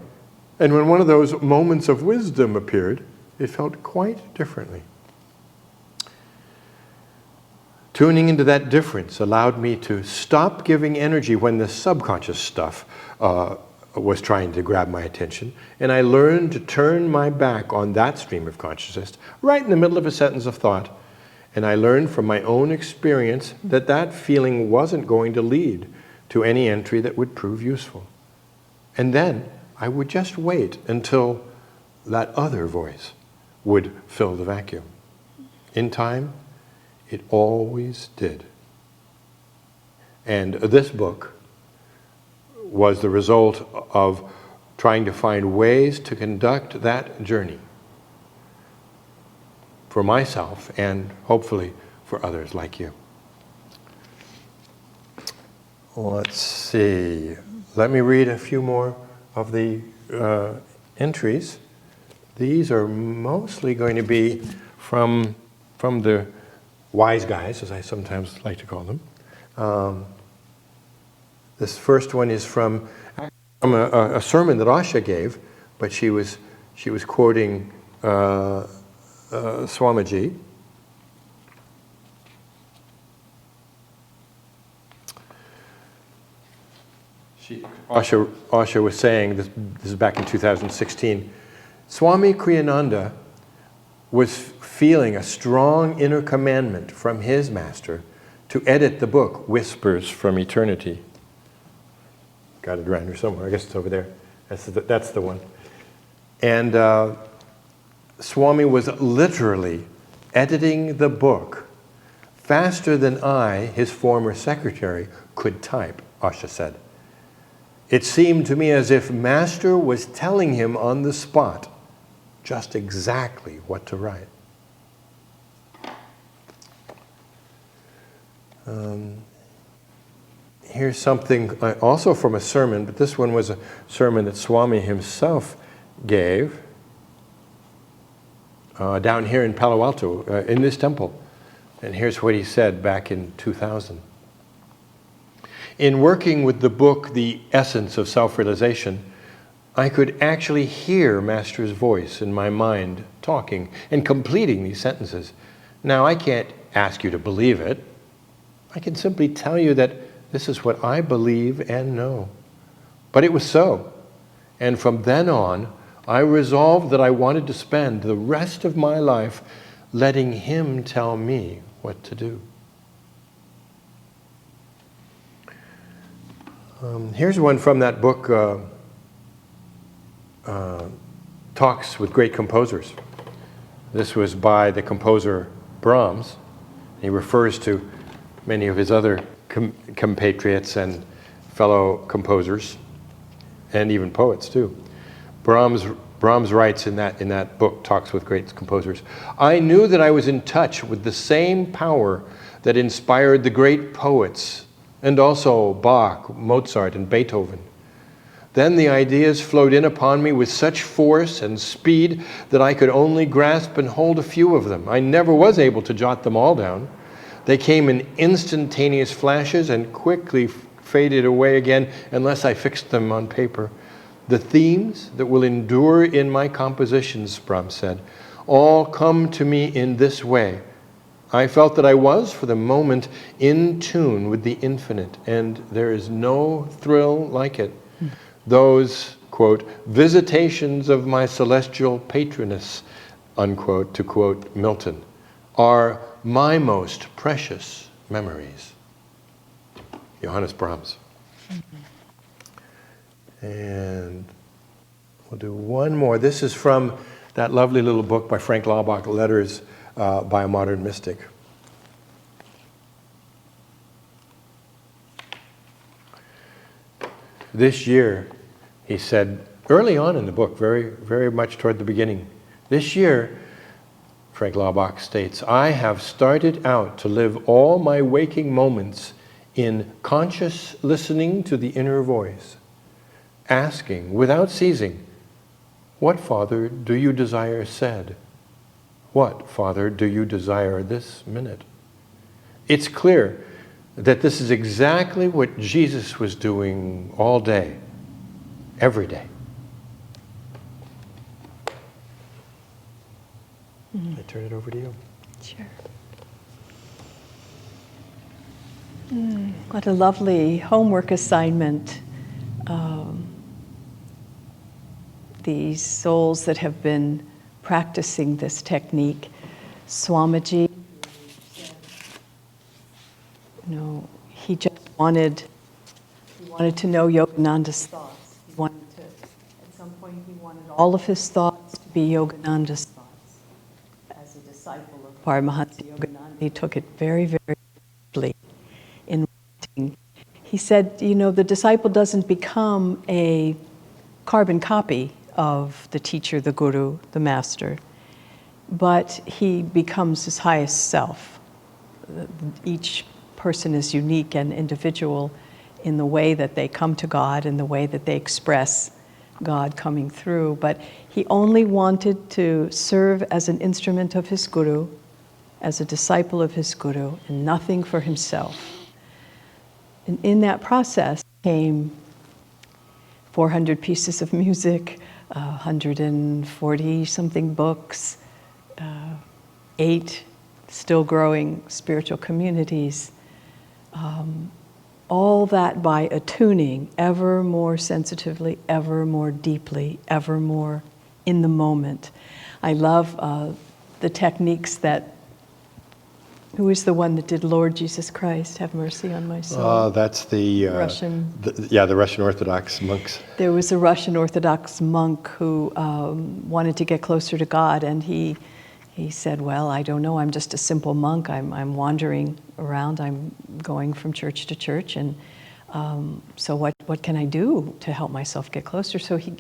And when one of those moments of wisdom appeared, it felt quite differently. Tuning into that difference allowed me to stop giving energy when the subconscious stuff was trying to grab my attention, and I learned to turn my back on that stream of consciousness right in the middle of a sentence of thought. And I learned from my own experience that that feeling wasn't going to lead to any entry that would prove useful. And then I would just wait until that other voice would fill the vacuum. In time, it always did. And this book was the result of trying to find ways to conduct that journey for myself and hopefully for others like you. Let's see. let me read a few more of the entries. These are mostly going to be from the wise guys, as I sometimes like to call them. This first one is from a sermon that Asha gave, but she was quoting Swamiji. Asha was saying, this is back in 2016, Swami Kriyananda was feeling a strong inner commandment from his master to edit the book, Whispers from Eternity. Got it around here somewhere. I guess it's over there. That's the one. And Swami was literally editing the book faster than I, his former secretary, could type, Asha said. It seemed to me as if Master was telling him on the spot just exactly what to write. Here's something also from a sermon, but this one was a sermon that Swami himself gave down here in Palo Alto, in this temple. And here's what he said back in 2000. In working with the book, The Essence of Self-Realization, I could actually hear Master's voice in my mind talking and completing these sentences. Now, I can't ask you to believe it. I can simply tell you that this is what I believe and know. But it was so. And from then on, I resolved that I wanted to spend the rest of my life letting him tell me what to do. Here's one from that book, Talks with Great Composers. This was by the composer Brahms. He refers to many of his other compatriots and fellow composers, and even poets too. Brahms writes in that book, Talks with Great Composers, I knew that I was in touch with the same power that inspired the great poets, and also Bach, Mozart, and Beethoven. Then the ideas flowed in upon me with such force and speed that I could only grasp and hold a few of them. I never was able to jot them all down. They came in instantaneous flashes and quickly faded away again unless I fixed them on paper. The themes that will endure in my compositions, Brahms said, all come to me in this way. I felt that I was, for the moment, in tune with the infinite, and there is no thrill like it. Those, quote, visitations of my celestial patroness, unquote, to quote Milton, are my most precious memories. Johannes Brahms. And we'll do one more. This is from that lovely little book by Frank Laubach, Letters by a Modern Mystic. This year, he said, early on in the book, very, very much toward the beginning, this year, Frank Laubach states, I have started out to live all my waking moments in conscious listening to the inner voice, asking without ceasing, what, Father, do you desire said? What, Father, do you desire this minute? It's clear that this is exactly what Jesus was doing all day, every day. I turn it over to you. Sure. What a lovely homework assignment. These souls that have been practicing this technique, Swamiji, he just wanted to know Yogananda's thoughts. He wanted to, at some point, he wanted all of his thoughts to be Yogananda's thoughts. As a disciple of Paramhansa Yogananda, he took it very, very deeply in writing. He said, the disciple doesn't become a carbon copy of the teacher, the guru, the master, but he becomes his highest self. Each person is unique and individual in the way that they come to God, in the way that they express God coming through. But he only wanted to serve as an instrument of his guru, as a disciple of his guru, and nothing for himself. And in that process came 400 pieces of music, 140-something books, 8 still growing spiritual communities. All that by attuning ever more sensitively, ever more deeply, ever more in the moment. I love the techniques that, who is the one that did Lord Jesus Christ, have mercy on my soul? That's the Russian. the Russian Orthodox monks. There was a Russian Orthodox monk who wanted to get closer to God, and he said, well, I don't know, I'm just a simple monk. I'm wandering around, I'm going from church to church, and so what can I do to help myself get closer? So he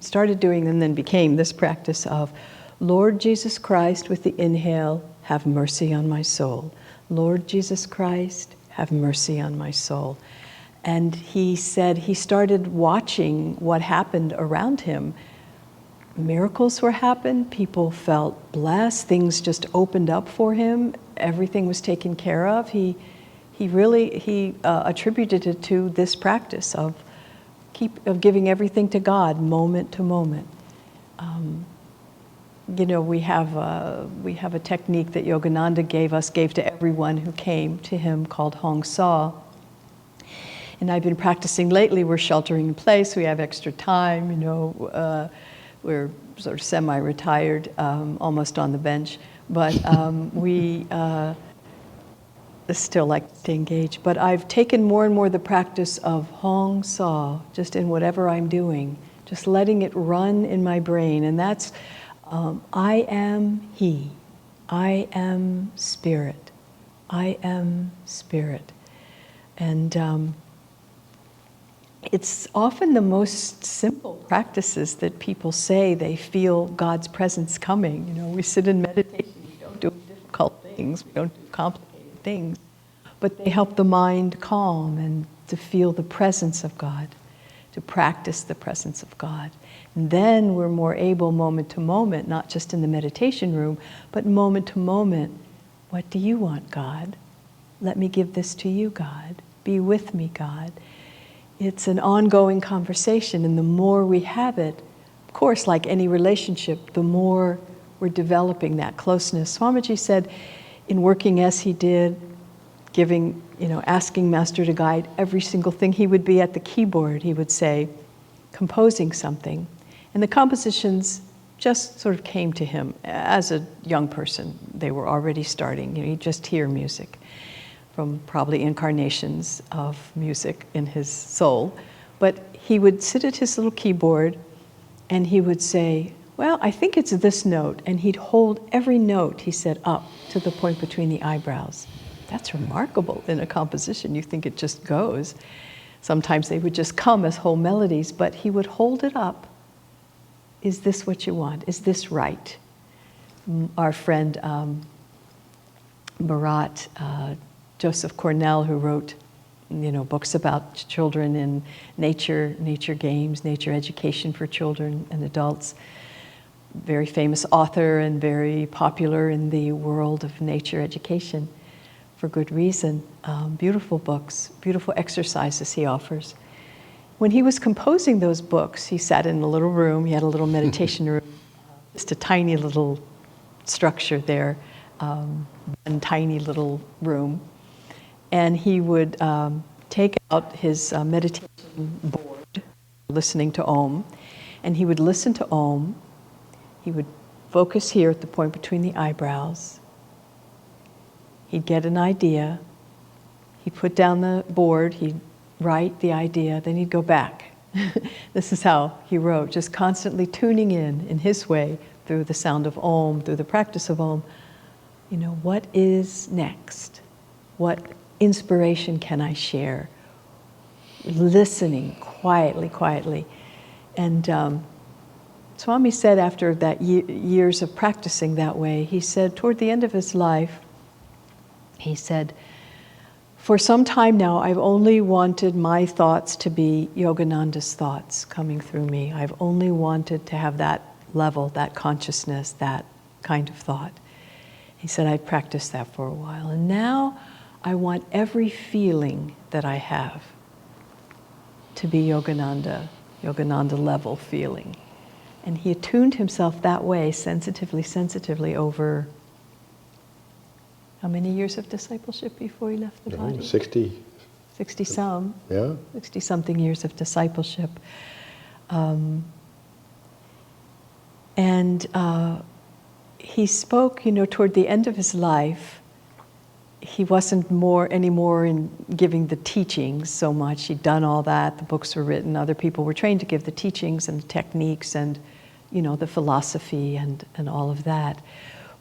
started doing and then became this practice of, Lord Jesus Christ, with the inhale, have mercy on my soul. Lord Jesus Christ, have mercy on my soul. And he said he started watching what happened around him. Miracles were happening, people felt blessed, things just opened up for him, everything was taken care of. He attributed it to this practice of giving everything to God, moment to moment. We have a technique that Yogananda gave to everyone who came to him called Hong Sa. And I've been practicing lately. We're sheltering in place. We have extra time. We're sort of semi-retired, almost on the bench. But we still like to engage. But I've taken more and more the practice of Hong Sa, just in whatever I'm doing, just letting it run in my brain. And that's I am He. I am Spirit. I am Spirit. And it's often the most simple practices that people say they feel God's presence coming. We sit in meditation, we don't do difficult things, we don't do complicated things, but they help the mind calm and to feel the presence of God, to practice the presence of God. And then we're more able, moment to moment, not just in the meditation room, but moment to moment, what do you want, God? Let me give this to you, God. Be with me, God. It's an ongoing conversation, and the more we have it, of course, like any relationship, the more we're developing that closeness. Swamiji said, in working as he did, asking Master to guide every single thing, he would be at the keyboard, he would say, composing something. And the compositions just sort of came to him as a young person. They were already starting. He'd just hear music from probably incarnations of music in his soul. But he would sit at his little keyboard and he would say, well, I think it's this note. And he'd hold every note, he said, up to the point between the eyebrows. That's remarkable in a composition. You think it just goes. Sometimes they would just come as whole melodies, but he would hold it up. Is this what you want? Is this right? Our friend Bharat, Joseph Cornell, who wrote books about children in nature games, nature education for children and adults, very famous author and very popular in the world of nature education for good reason. Beautiful books, beautiful exercises he offers. When he was composing those books, he sat in a little room, he had a little meditation room, just a tiny little structure there, one tiny little room. And he would take out his meditation board, listening to Om, and he would listen to Om. He would focus here at the point between the eyebrows. He'd get an idea. He'd put down the board, he'd write the idea, then he'd go back. This is how he wrote, just constantly tuning in his way, through the sound of Om, through the practice of Om. What is next? What inspiration can I share? Listening quietly. And Swami said after that years of practicing that way, he said toward the end of his life, he said, For some time now, I've only wanted my thoughts to be Yogananda's thoughts coming through me. I've only wanted to have that level, that consciousness, that kind of thought. He said I'd practiced that for a while. And now I want every feeling that I have to be Yogananda level feeling. And he attuned himself that way, sensitively over how many years of discipleship before he left the body? 60. 60 some. Yeah. 60 something years of discipleship. He spoke, toward the end of his life. He wasn't anymore in giving the teachings so much. He'd done all that. The books were written. Other people were trained to give the teachings and the techniques and, the philosophy and all of that.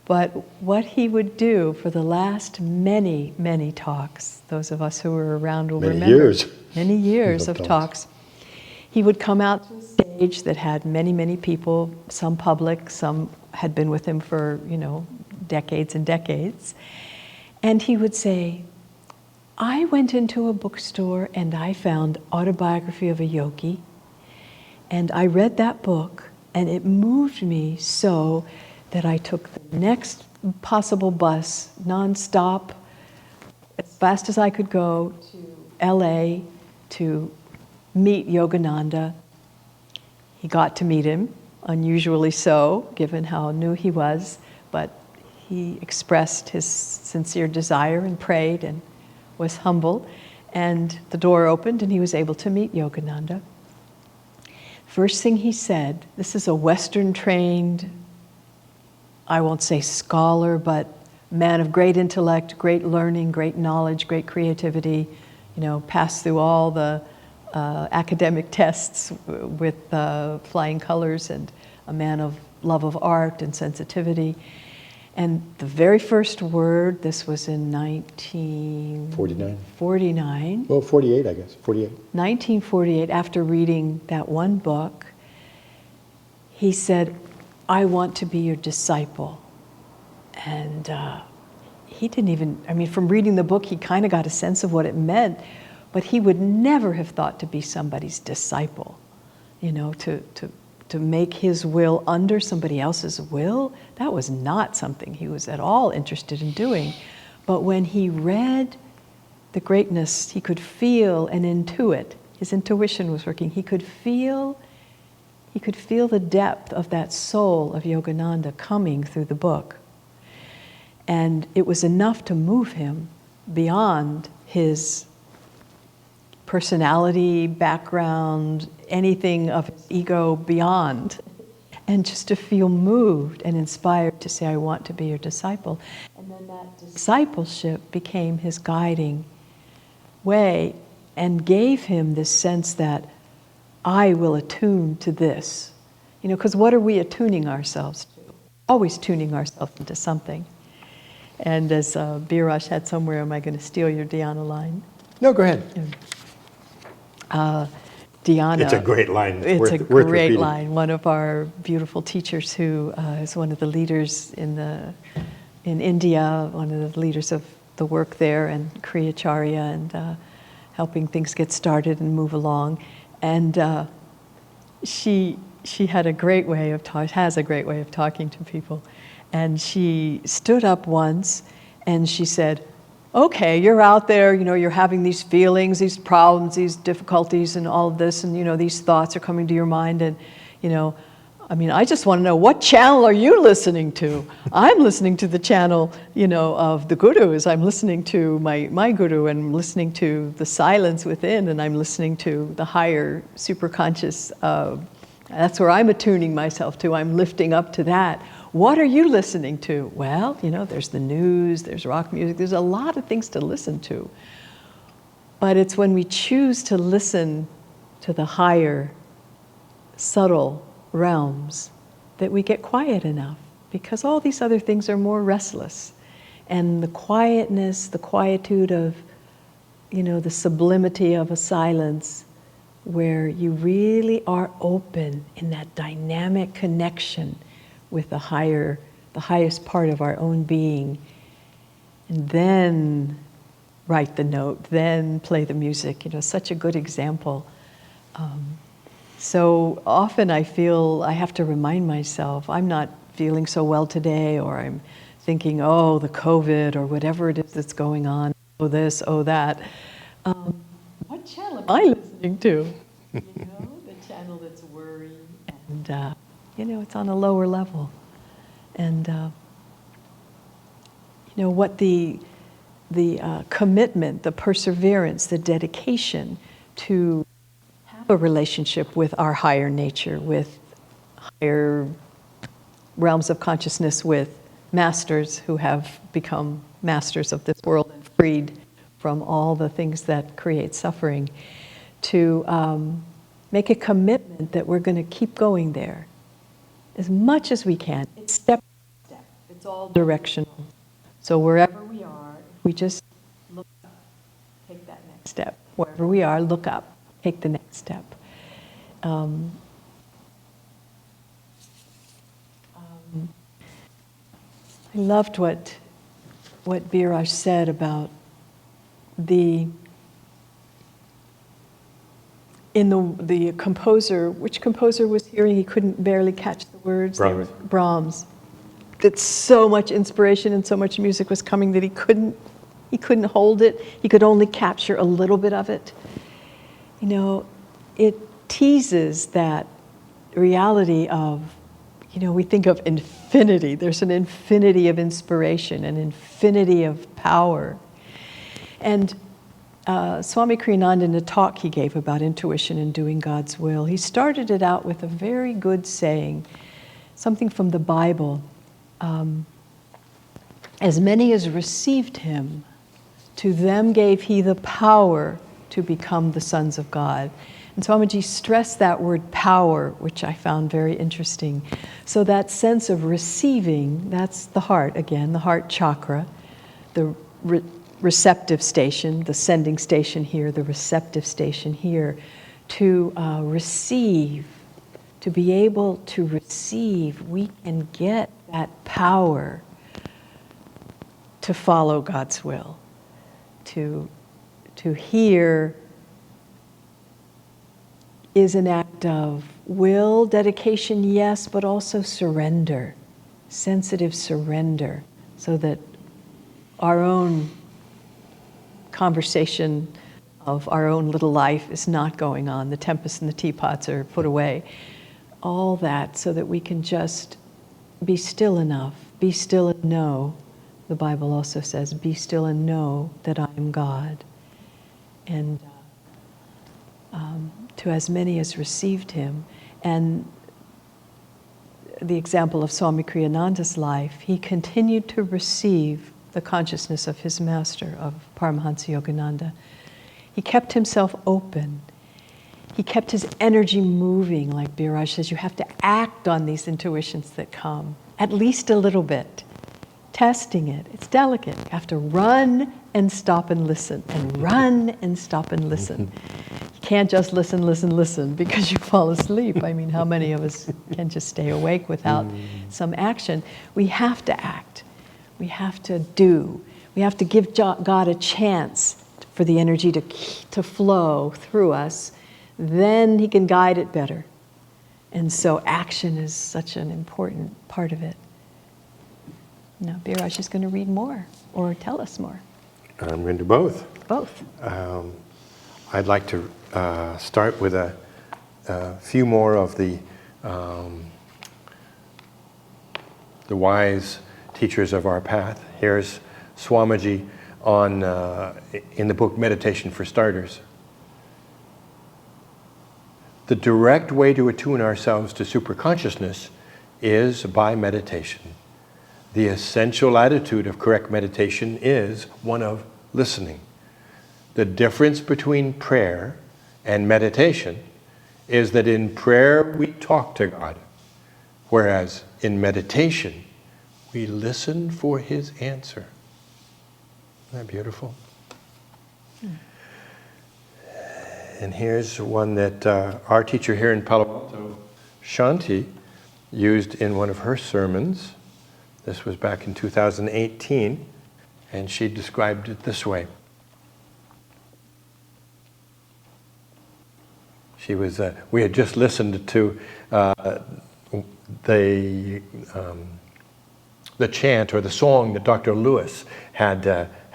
But what he would do for the last many, many talks, those of us who were around will remember. Many years of talks. He would come out to a stage that had many, many people, some public, some had been with him for, decades and decades. And he would say, I went into a bookstore and I found Autobiography of a Yogi. And I read that book and it moved me so that I took the next possible bus, nonstop, as fast as I could go to LA to meet Yogananda. He got to meet him, unusually so, given how new he was, but he expressed his sincere desire and prayed and was humble, and the door opened and he was able to meet Yogananda. First thing he said, this is a Western trained, I won't say scholar, but man of great intellect, great learning, great knowledge, great creativity, passed through all the academic tests with flying colors, and a man of love of art and sensitivity. And the very first word, this was in 1949. Well, 48, I guess. 48. 1948, after reading that one book, he said, I want to be your disciple. And he didn't even, from reading the book, he kind of got a sense of what it meant, but he would never have thought to be somebody's disciple, to make his will under somebody else's will. That was not something he was at all interested in doing. But when he read the greatness, he could feel and intuit. His intuition was working. He could feel the depth of that soul of Yogananda coming through the book. And it was enough to move him beyond his personality, background, anything of his ego beyond, and just to feel moved and inspired to say, I want to be your disciple. And then that discipleship became his guiding way and gave him this sense that I will attune to this. Because what are we attuning ourselves to? Always tuning ourselves into something. And as Biraj had somewhere, am I going to steal your Dhyana line? No, go ahead. Dhyana. It's a great line. It's worth a great repeating. line. One of our beautiful teachers who is one of the leaders in India, one of the leaders of the work there, and Kriya Charya, and helping things get started and move along. And she had a great way of has a great way of talking to people. And she stood up once and she said, okay, you're out there, you're having these feelings, these problems, these difficulties and all of this, and these thoughts are coming to your mind, and I just want to know, what channel are you listening to? I'm listening to the channel, of the gurus. I'm listening to my guru, and I'm listening to the silence within, and I'm listening to the higher superconscious. That's where I'm attuning myself to. I'm lifting up to that. What are you listening to? Well, there's the news, there's rock music, there's a lot of things to listen to. But it's when we choose to listen to the higher, subtle realms that we get quiet enough, because all these other things are more restless. And the quietness, the quietude of, the sublimity of a silence where you really are open in that dynamic connection with the highest part of our own being. And then write the note, then play the music. Such a good example. So often I feel I have to remind myself, I'm not feeling so well today, or I'm thinking, oh, the COVID, or whatever it is that's going on, oh this, oh that. What channel am I listening to? The channel that's worry, and it's on a lower level. And what the commitment, the perseverance, the dedication to have a relationship with our higher nature, with higher realms of consciousness, with masters who have become masters of this world and freed from all the things that create suffering, to make a commitment that we're going to keep going there as much as we can. It's step by step. It's all directional. So wherever we are, if we just look up, take that next step. Wherever we are, look up, take the next step. I loved what Biraj said about the composer. Which composer was hearing? He couldn't barely catch the words. Brahms. That so much inspiration and so much music was coming that he couldn't hold it. He could only capture a little bit of it. It teases that reality of, we think of infinity. There's an infinity of inspiration, an infinity of power. And Swami Kriyananda, in a talk he gave about intuition and doing God's will, he started it out with a very good saying, something from the Bible. As many as received him, to them gave he the power to become the sons of God. And Swamiji stressed that word power, which I found very interesting. So that sense of receiving, that's the heart again, the heart chakra, the receptive station, the sending station here, the receptive station here, to receive, to be able to receive, we can get that power to follow God's will, to hear is an act of will, dedication, yes, but also surrender, sensitive surrender, so that our own conversation of our own little life is not going on. The tempest and the teapots are put away. All that so that we can just be still enough, be still and know. The Bible also says, be still and know that I am God. And to as many as received him. And the example of Swami Kriyananda's life, he continued to receive the consciousness of his master, of Paramhansa Yogananda. He kept himself open. He kept his energy moving, like Biraj says, you have to act on these intuitions that come, at least a little bit. Testing it, it's delicate. You have to run and stop and listen, and run and stop and listen. You can't just listen, because you fall asleep. I mean, how many of us can just stay awake without some action? We have to act. We have to do. We have to give God a chance for the energy to flow through us. Then he can guide it better. And so action is such an important part of it. Now, Biraj is going to read more, or tell us more. I'm going to do both. Both. I'd like to start with a few more of the wise teachers of our path. Here's Swamiji in the book Meditation for Starters. The direct way to attune ourselves to superconsciousness is by meditation. The essential attitude of correct meditation is one of listening. The difference between prayer and meditation is that in prayer we talk to God, whereas in meditation we listen for his answer. Isn't that beautiful? And here's one that our teacher here in Palo Alto, Shanti, used in one of her sermons. This was back in 2018, and she described it this way. She was. We had just listened to the chant or the song that Dr. Lewis had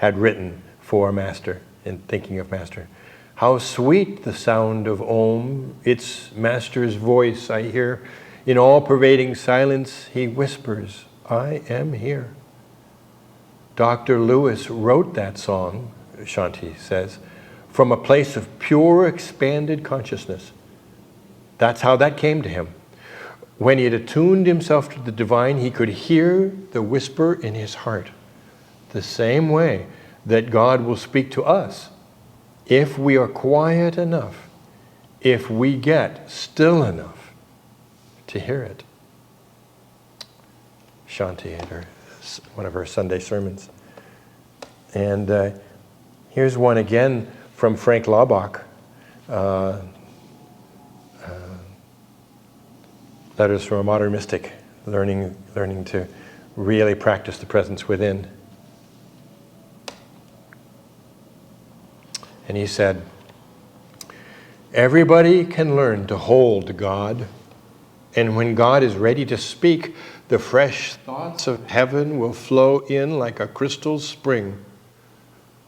written for Master in thinking of Master. How sweet the sound of Om, its Master's voice I hear. In all pervading silence he whispers, I am here. Dr. Lewis wrote that song, Shanti says, from a place of pure expanded consciousness. That's how that came to him. When he had attuned himself to the divine, he could hear the whisper in his heart. The same way that God will speak to us if we are quiet enough, if we get still enough to hear it. Shanti at one of her Sunday sermons. And here's one again from Frank Laubach. Letters from a Modern Mystic, learning to really practice the presence within. And he said, everybody can learn to hold God, and when God is ready to speak, the fresh thoughts of heaven will flow in like a crystal spring.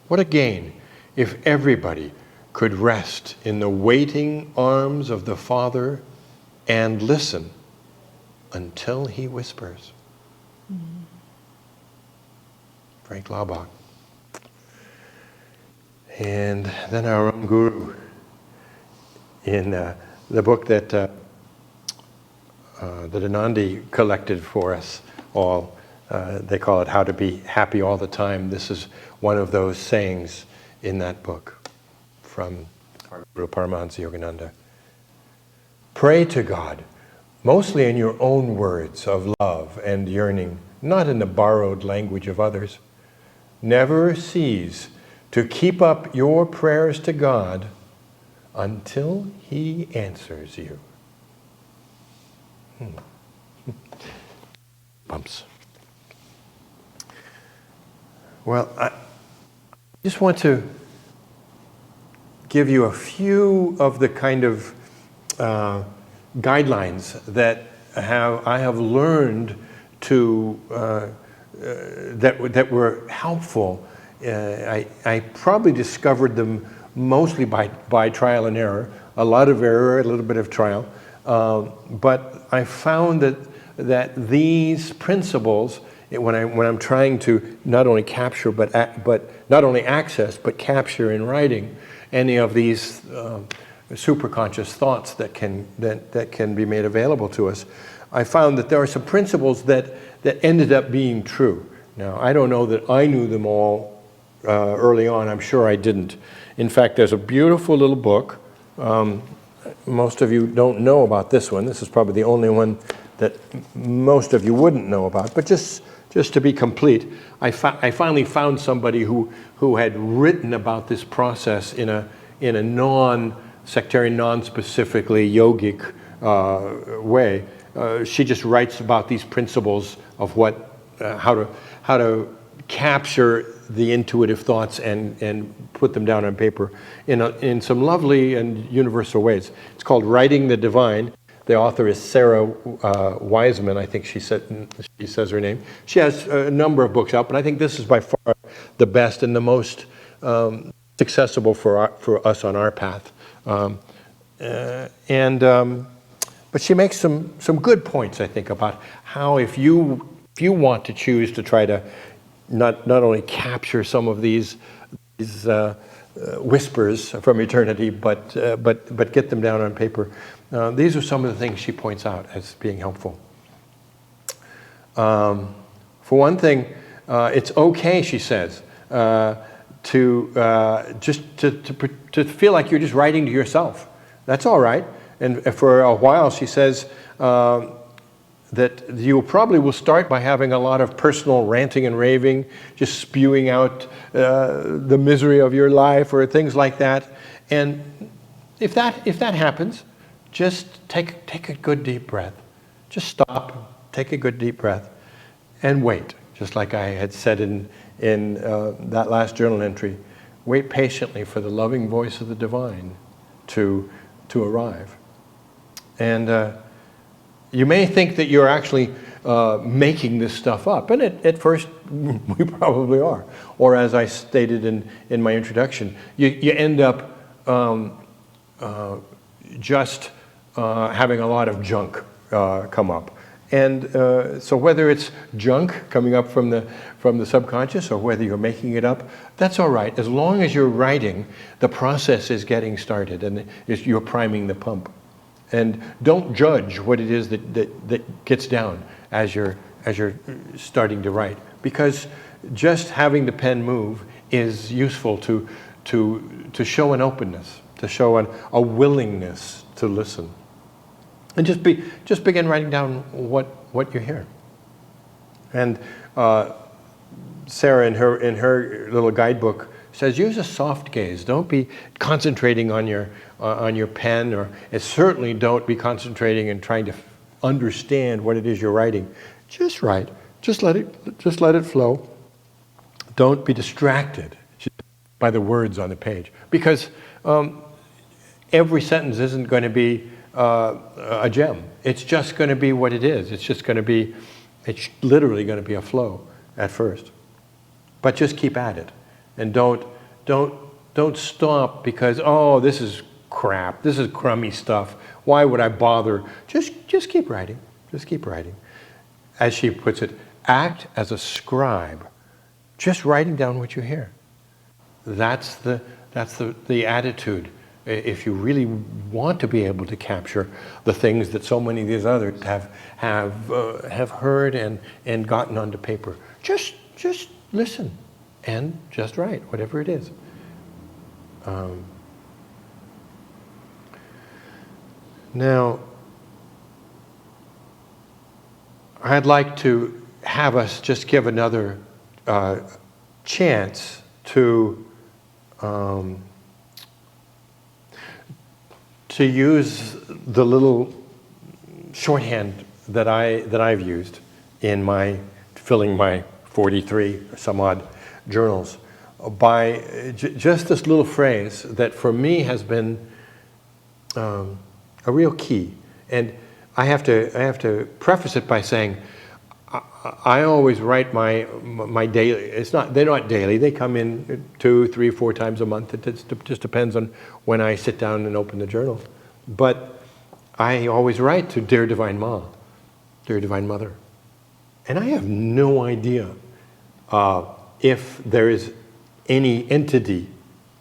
What a gain if everybody could rest in the waiting arms of the Father and listen until he whispers. Mm-hmm. Frank Laubach. And then our own Guru, in the book that Ananda collected for us all, they call it How to Be Happy All the Time. This is one of those sayings in that book from our Guru Paramhansa Yogananda. Pray to God, mostly in your own words of love and yearning, not in the borrowed language of others. Never cease to keep up your prayers to God until he answers you. Bumps. Well, I just want to give you a few of the kind of guidelines that I have learned to that were helpful. I probably discovered them mostly by trial and error, a lot of error, a little bit of trial, but I found that these principles, when I'm trying to not only capture but not only access but capture in writing any of these superconscious thoughts that can be made available to us, I found that there are some principles that ended up being true. Now, I don't know that I knew them all early on. I'm sure I didn't. In fact, there's a beautiful little book. Most of you don't know about this one. This is probably the only one that most of you wouldn't know about. But just to be complete, I finally found somebody who had written about this process in a non-sectarian, non-specifically yogic way. She just writes about these principles of how to capture the intuitive thoughts and put them down on paper in some lovely and universal ways. It's called Writing the Divine. The author is Sarah Wiseman, I think she says her name. She has a number of books out, but I think this is by far the best and the most accessible for us on our path. But she makes some good points, I think, about how if you want to choose to try to not only capture some of these whispers from eternity, but get them down on paper. These are some of the things she points out as being helpful. For one thing, it's okay, she says, to feel like you're just writing to yourself. That's all right. And for a while, she says that you probably will start by having a lot of personal ranting and raving, just spewing out the misery of your life or things like that. And if that happens, just take a good deep breath. Just stop, take a good deep breath, and wait. Just like I had said in that last journal entry, wait patiently for the loving voice of the divine to to arrive. And you may think that you're actually making this stuff up, and at first we probably are. Or as I stated in my introduction, you end up just having a lot of junk come up. And so whether it's junk coming up from the subconscious or whether you're making it up, that's all right. As long as you're writing, the process is getting started and you're priming the pump. And don't judge what it is that gets down as you're starting to write, because just having the pen move is useful to show an openness, to show a willingness to listen. And just begin writing down what you hear. And Sarah in her little guidebook says, use a soft gaze. Don't be concentrating on your pen, or certainly don't be concentrating and trying to understand what it is you're writing. Just write. Just let it flow. Don't be distracted by the words on the page, because every sentence isn't going to be a gem. It's just going to be what it is. It's literally going to be a flow at first. But just keep at it, and don't stop because, oh, this is crap. This is crummy stuff. Why would I bother? Just keep writing. Just keep writing. As she puts it, act as a scribe, just writing down what you hear. That's the attitude. If you really want to be able to capture the things that so many of these others have heard and gotten onto paper, just listen and just write whatever it is. Now, I'd like to have us just give another chance to use the little shorthand that I've used in filling my 43 some odd journals by just this little phrase that for me has been a real key. And I have to preface it by saying I always write my daily. They're not daily. They come in 2, 3, 4 times a month. It just depends on when I sit down and open the journal. But I always write to Dear Divine Ma, Dear Divine Mother, and I have no idea if there is any entity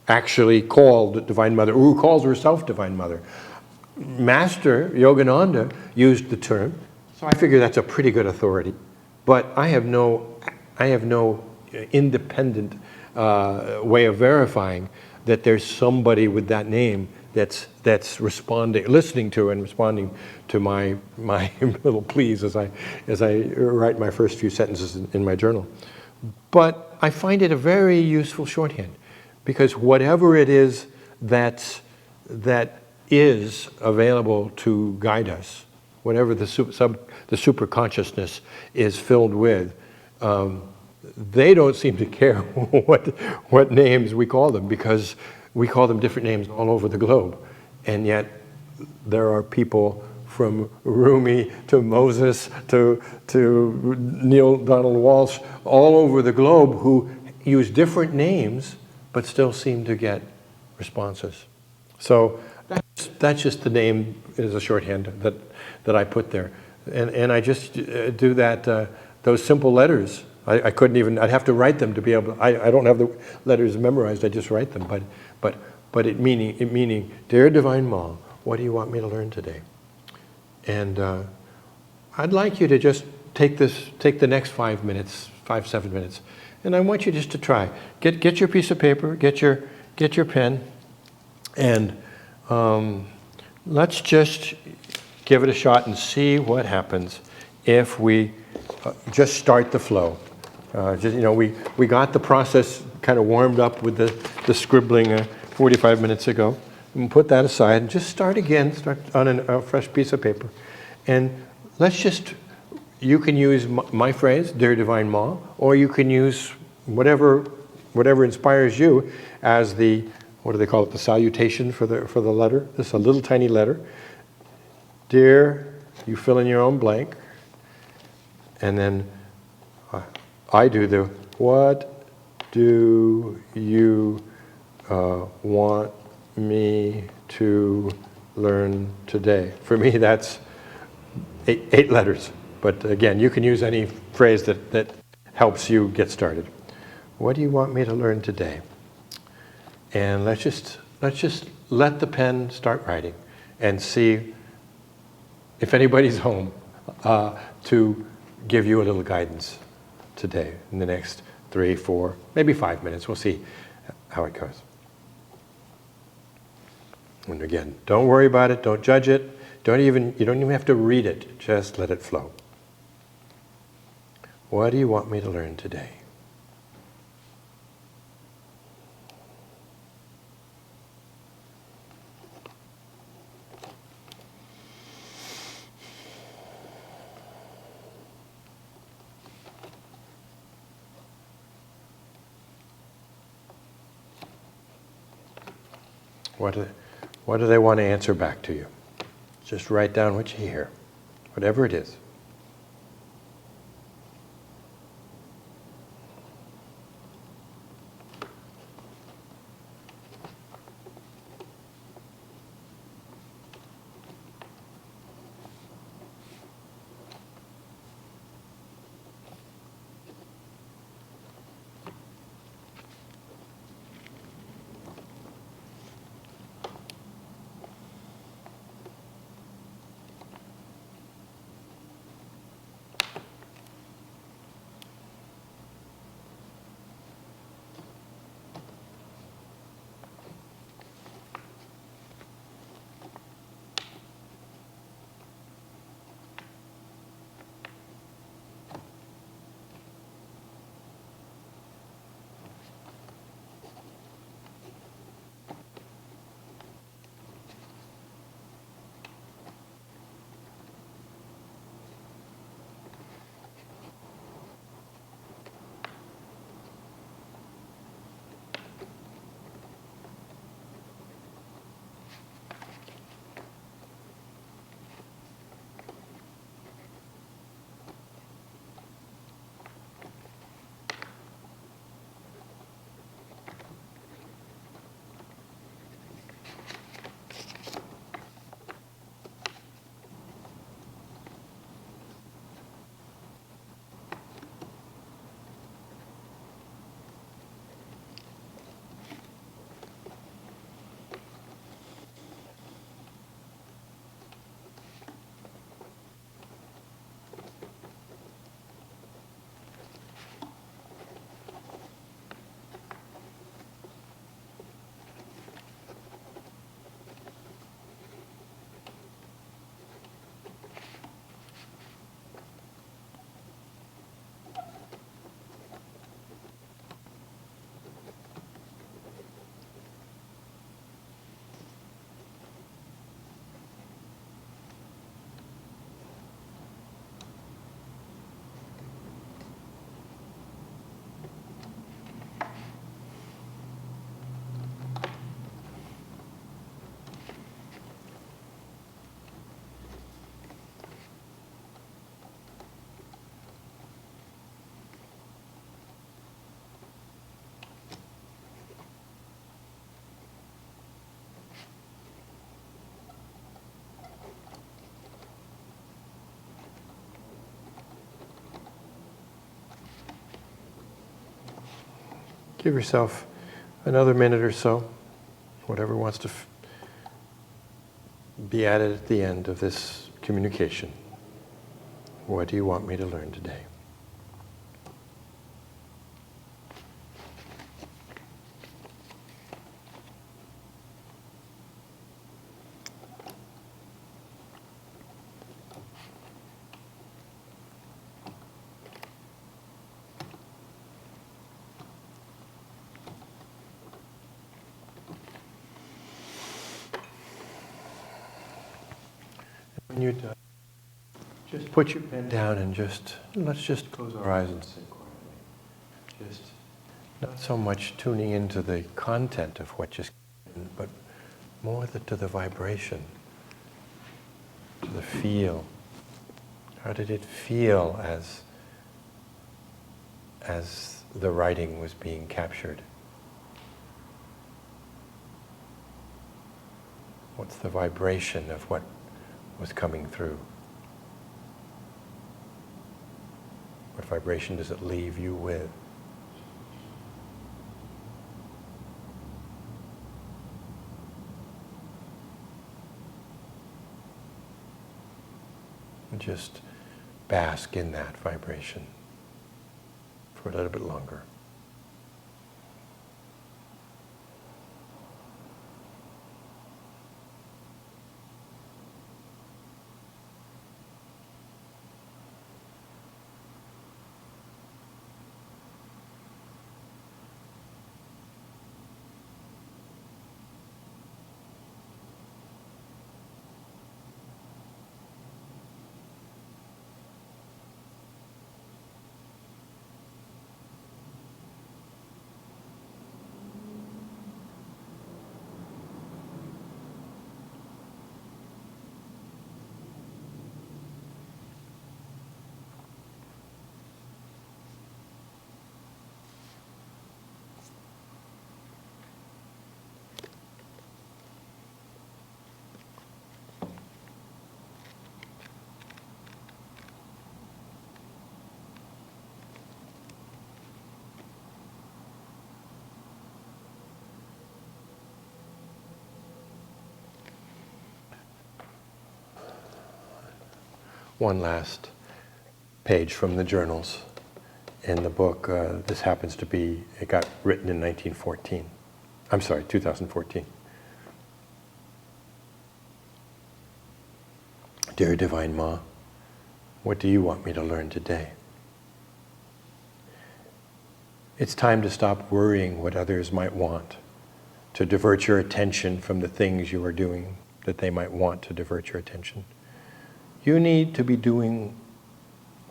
actually called Divine Mother, or who calls herself Divine Mother. Master Yogananda used the term, so I figure that's a pretty good authority. But I have no independent way of verifying that there's somebody with that name that's listening to and responding to my little pleas as I write my first few sentences in my journal. But I find it a very useful shorthand, because whatever it is that is available to guide us, whatever the super consciousness is filled with, they don't seem to care what names we call them, because we call them different names all over the globe. And yet there are people from Rumi to Moses to Neil Donald Walsh all over the globe who use different names but still seem to get responses. So that's just the name as a shorthand that I put there. And I just do that, those simple letters. I couldn't even, I'd have to write them to be able, I don't have the letters memorized, I just write them. But it meaning, Dear Divine Ma, what do you want me to learn today? And I'd like you to just take the next 5 minutes, 7 minutes, and I want you just to try. Get your piece of paper, get your pen, and let's just give it a shot and see what happens if we just start the flow. We got the process kind of warmed up with the scribbling 45 minutes ago. And put that aside and just start again. Start on a fresh piece of paper, and let's just. You can use my phrase, Dear Divine Ma, or you can use whatever inspires you as the what do they call it? The salutation for the letter. This is a little tiny letter. Dear, you fill in your own blank. And then I do the, what do you want me to learn today? For me, that's eight letters. But again, you can use any phrase that helps you get started. What do you want me to learn today? And let's just let the pen start writing and see if anybody's home to give you a little guidance today in the next 3, 4, maybe 5 minutes. We'll see how it goes. And again, don't worry about it. Don't judge it. You don't even have to read it. Just let it flow. What do you want me to learn today? What do they want to answer back to you? Just write down what you hear, whatever it is. Give yourself another minute or so, whatever wants to be added at the end of this communication. What do you want me to learn today? When you're done, just put your pen down and let's just close our eyes and sit quietly. Just not so much tuning into the content of what just came but more to the vibration, to the feel. How did it feel as the writing was being captured? What's the vibration of what was coming through? What vibration does it leave you with? And just bask in that vibration for a little bit longer. One last page from the journals in the book. This happens to be, it got written in 2014. Dear Divine Ma, what do you want me to learn today? It's time to stop worrying what others might want, to divert your attention from the things you are doing that they might want to divert your attention. You need to be doing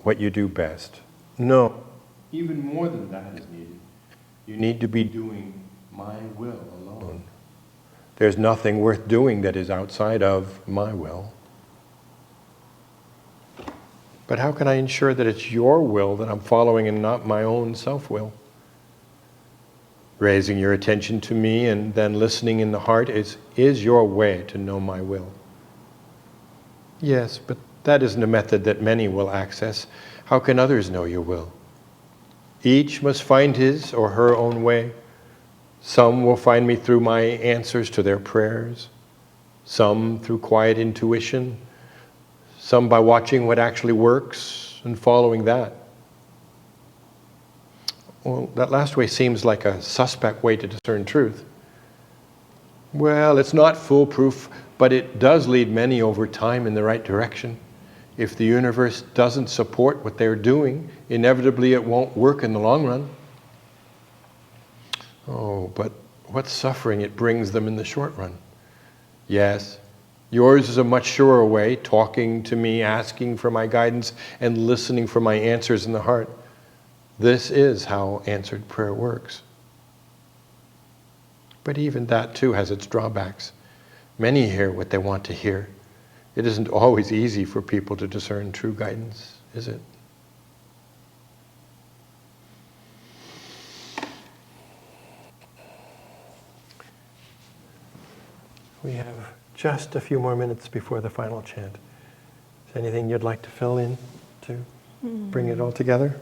what you do best. No, even more than that is needed. You need to be doing my will alone. There's nothing worth doing that is outside of my will. But how can I ensure that it's your will that I'm following and not my own self-will? Raising your attention to me and then listening in the heart is your way to know my will. Yes, but that isn't a method that many will access. How can others know your will? Each must find his or her own way. Some will find me through my answers to their prayers, some through quiet intuition, some by watching what actually works and following that. Well, that last way seems like a suspect way to discern truth. Well, it's not foolproof, but it does lead many over time in the right direction. If the universe doesn't support what they're doing, inevitably it won't work in the long run. Oh, but what suffering it brings them in the short run. Yes, yours is a much surer way, talking to me, asking for my guidance, and listening for my answers in the heart. This is how answered prayer works. But even that too has its drawbacks. Many hear what they want to hear. It isn't always easy for people to discern true guidance, is it? We have just a few more minutes before the final chant. Is there anything you'd like to fill in to bring it all together?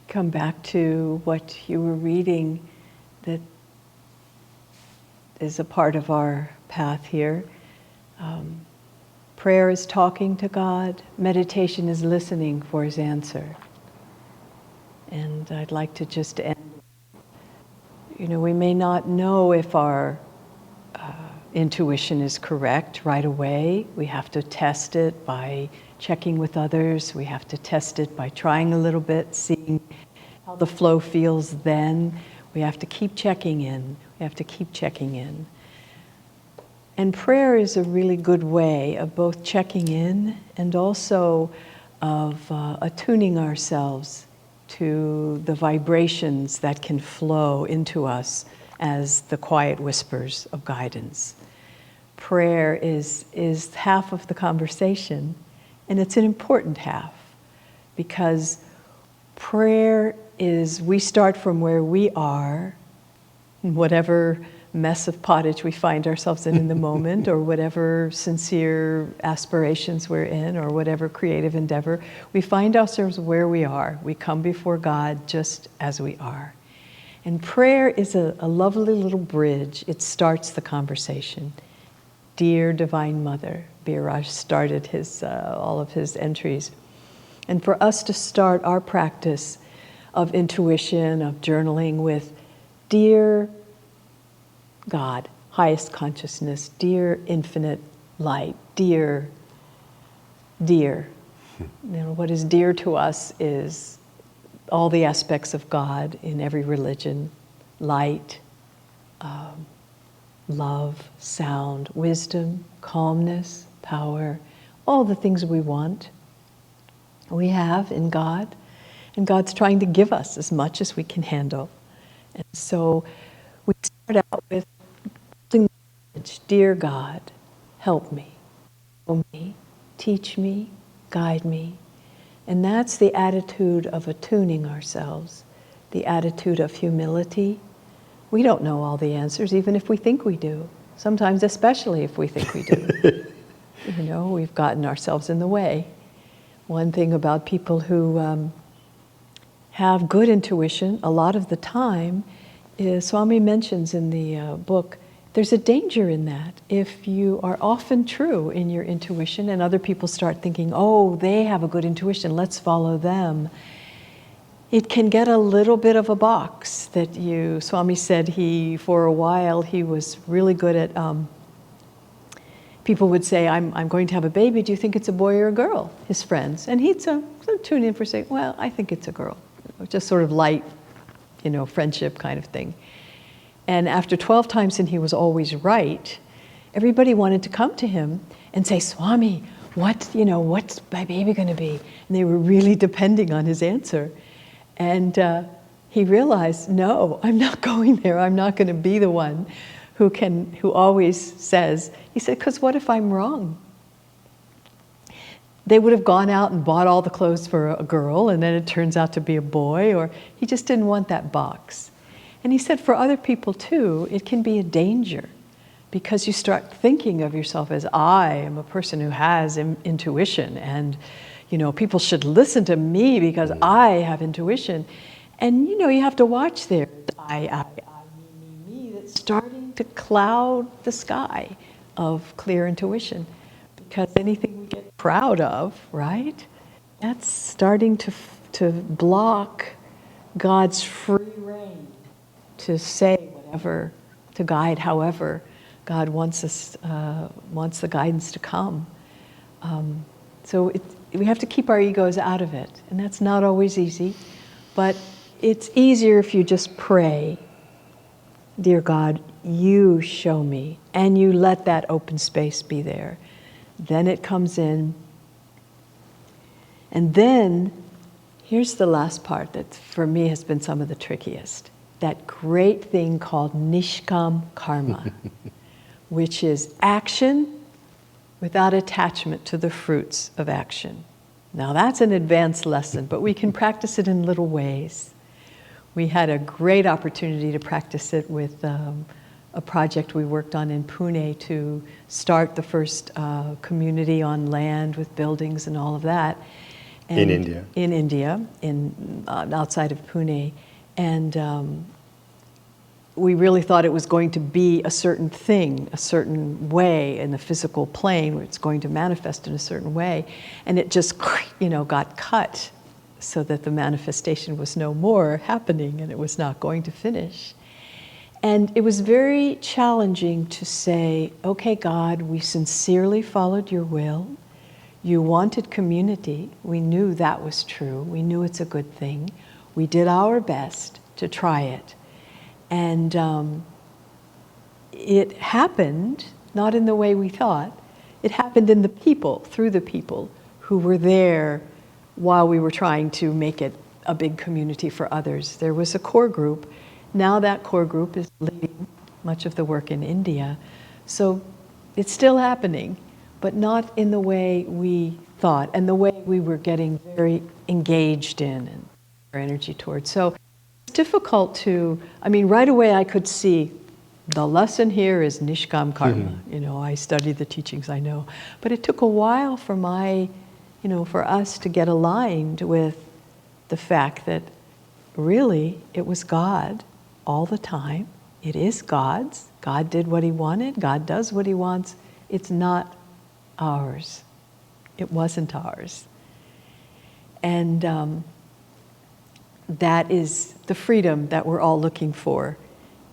Come back to what you were reading that is a part of our path here. Prayer is talking to God, meditation is listening for His answer. And I'd like to just end. We may not know if our intuition is correct right away. We have to test it by checking with others. We have to test it by trying a little bit, seeing how the flow feels then. We have to keep checking in. We have to keep checking in. And prayer is a really good way of both checking in and also of attuning ourselves to the vibrations that can flow into us as the quiet whispers of guidance. Prayer is half of the conversation, and it's an important half, because prayer is, we start from where we are, whatever mess of pottage we find ourselves in the moment, or whatever sincere aspirations we're in, or whatever creative endeavor, we find ourselves where we are. We come before God just as we are. And prayer is a lovely little bridge. It starts the conversation. Dear Divine Mother, Biraj started all of his entries. And for us to start our practice of intuition, of journaling with, Dear God, highest consciousness, dear infinite light, dear. What is dear to us is all the aspects of God in every religion: light, love, sound, wisdom, calmness, power, all the things we want, we have in God, and God's trying to give us as much as we can handle. And so we start out with, Dear God, help me, show me, teach me, guide me. And that's the attitude of attuning ourselves, the attitude of humility. We don't know all the answers, even if we think we do. Sometimes, especially if we think we do. We've gotten ourselves in the way. One thing about people who have good intuition, a lot of the time, is, Swami mentions in the book, there's a danger in that. If you are often true in your intuition and other people start thinking, oh, they have a good intuition, let's follow them, it can get a little bit of a box that Swami said for a while, he was really good at, people would say, I'm going to have a baby, do you think it's a boy or a girl? His friends. And he'd sort of tune in for saying, well, I think it's a girl. Just sort of light, friendship kind of thing. And after 12 times, and he was always right, everybody wanted to come to him and say, Swami, what's my baby going to be? And they were really depending on his answer. And he realized, no, I'm not going there. I'm not going to be the one who always says, he said, because what if I'm wrong? They would have gone out and bought all the clothes for a girl, and then it turns out to be a boy, or he just didn't want that box. And he said for other people too, it can be a danger, because you start thinking of yourself as, I am a person who has intuition, and people should listen to me because I have intuition. And you have to watch there. I, me, that's starting to cloud the sky of clear intuition. Because anything we get proud of, right, that's starting to block God's free reign to say whatever, to guide however God wants the guidance to come. So we have to keep our egos out of it, and that's not always easy, but it's easier if you just pray, Dear God, you show me, and you let that open space be there. Then it comes in, and then here's the last part that for me has been some of the trickiest. That great thing called nishkam karma, which is action without attachment to the fruits of action. Now that's an advanced lesson, but we can practice it in little ways. We had a great opportunity to practice it with a project we worked on in Pune to start the first community on land with buildings and all of that. And in India? In India, outside of Pune. And we really thought it was going to be a certain thing, a certain way in the physical plane, where it's going to manifest in a certain way. And it just, got cut so that the manifestation was no more happening and it was not going to finish. And it was very challenging to say, okay, God, we sincerely followed your will. You wanted community. We knew that was true. We knew it's a good thing. We did our best to try it. And it happened, not in the way we thought. It happened in the people, through the people who were there while we were trying to make it a big community for others. There was a core group. Now that core group is leading much of the work in India. So it's still happening, but not in the way we thought and the way we were getting very engaged in and our energy towards. So it's difficult to, right away I could see the lesson here is nishkam karma. I studied the teachings, I know. But it took a while for for us to get aligned with the fact that really it was God all the time. It is God's. God did what He wanted. God does what He wants. It's not ours. It wasn't ours. And that is the freedom that we're all looking for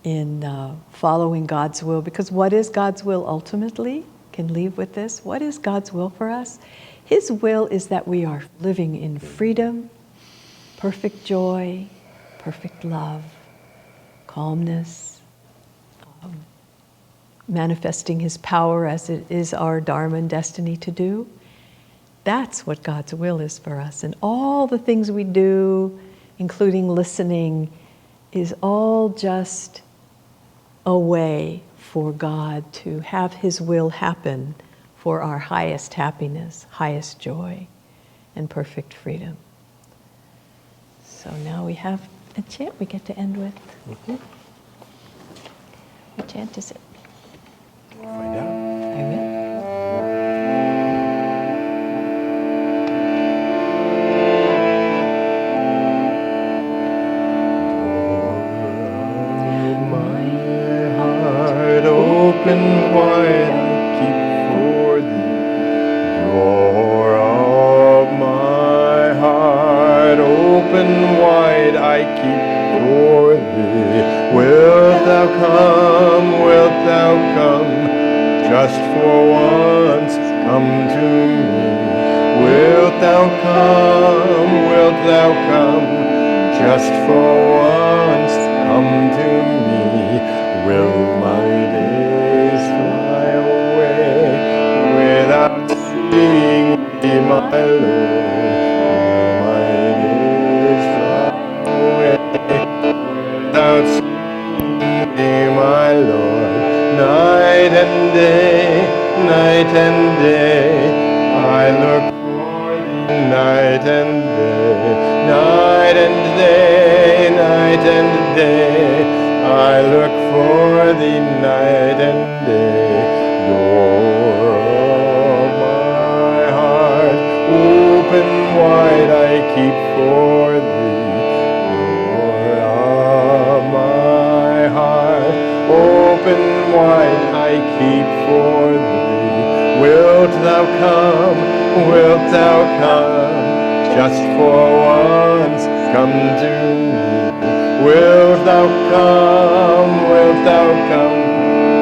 in following God's will. Because what is God's will ultimately? Can leave with this. What is God's will for us? His will is that we are living in freedom, perfect joy, perfect love, calmness, manifesting His power as it is our dharma and destiny to do. That's what God's will is for us. And all the things we do, including listening, is all just a way for God to have His will happen for our highest happiness, highest joy, and perfect freedom. So now we have a chant we get to end with. What chant is it? Find out. I will. Open wide I keep for thee, door of my heart, open wide I keep for thee. Wilt thou come, just for once, come to me. Wilt thou come, just for once, come to me. Will my days fly away without seeing thee, my Lord? Will my days fly away without seeing thee, my Lord? Night and day, I look for thee. Night and day, night and day, night and day, I look for thee night and day. Door of my heart, open wide I keep for thee. Door of my heart, open wide I keep for thee. Wilt thou come, just for once, come to me. Wilt thou come,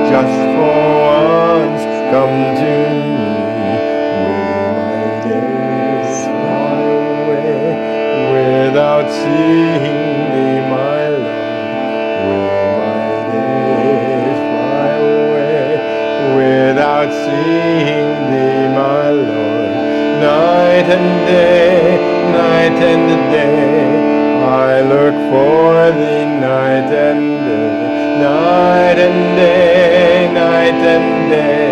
just for once, come to me. Will my days fly away without seeing thee, my Lord? Will my days fly away without seeing thee, my Lord? Night and day, I look for thee night and day. Night and day, night and day,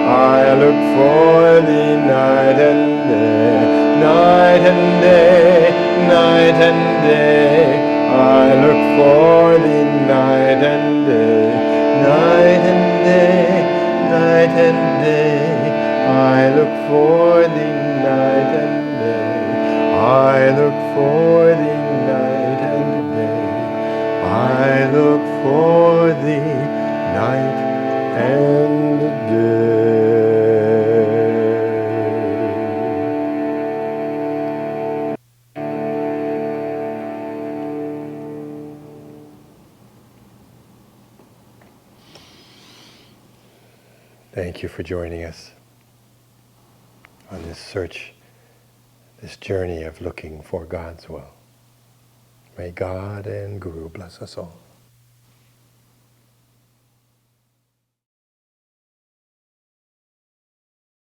I look for thee night and day. Night and day, night and day, I look for thee night and day. Night and day, night and day, I look for thee night and day. I look for thee night and day. I look for thee night and day. Thank you for joining us on this search, this journey of looking for God's will. May God and Guru bless us all.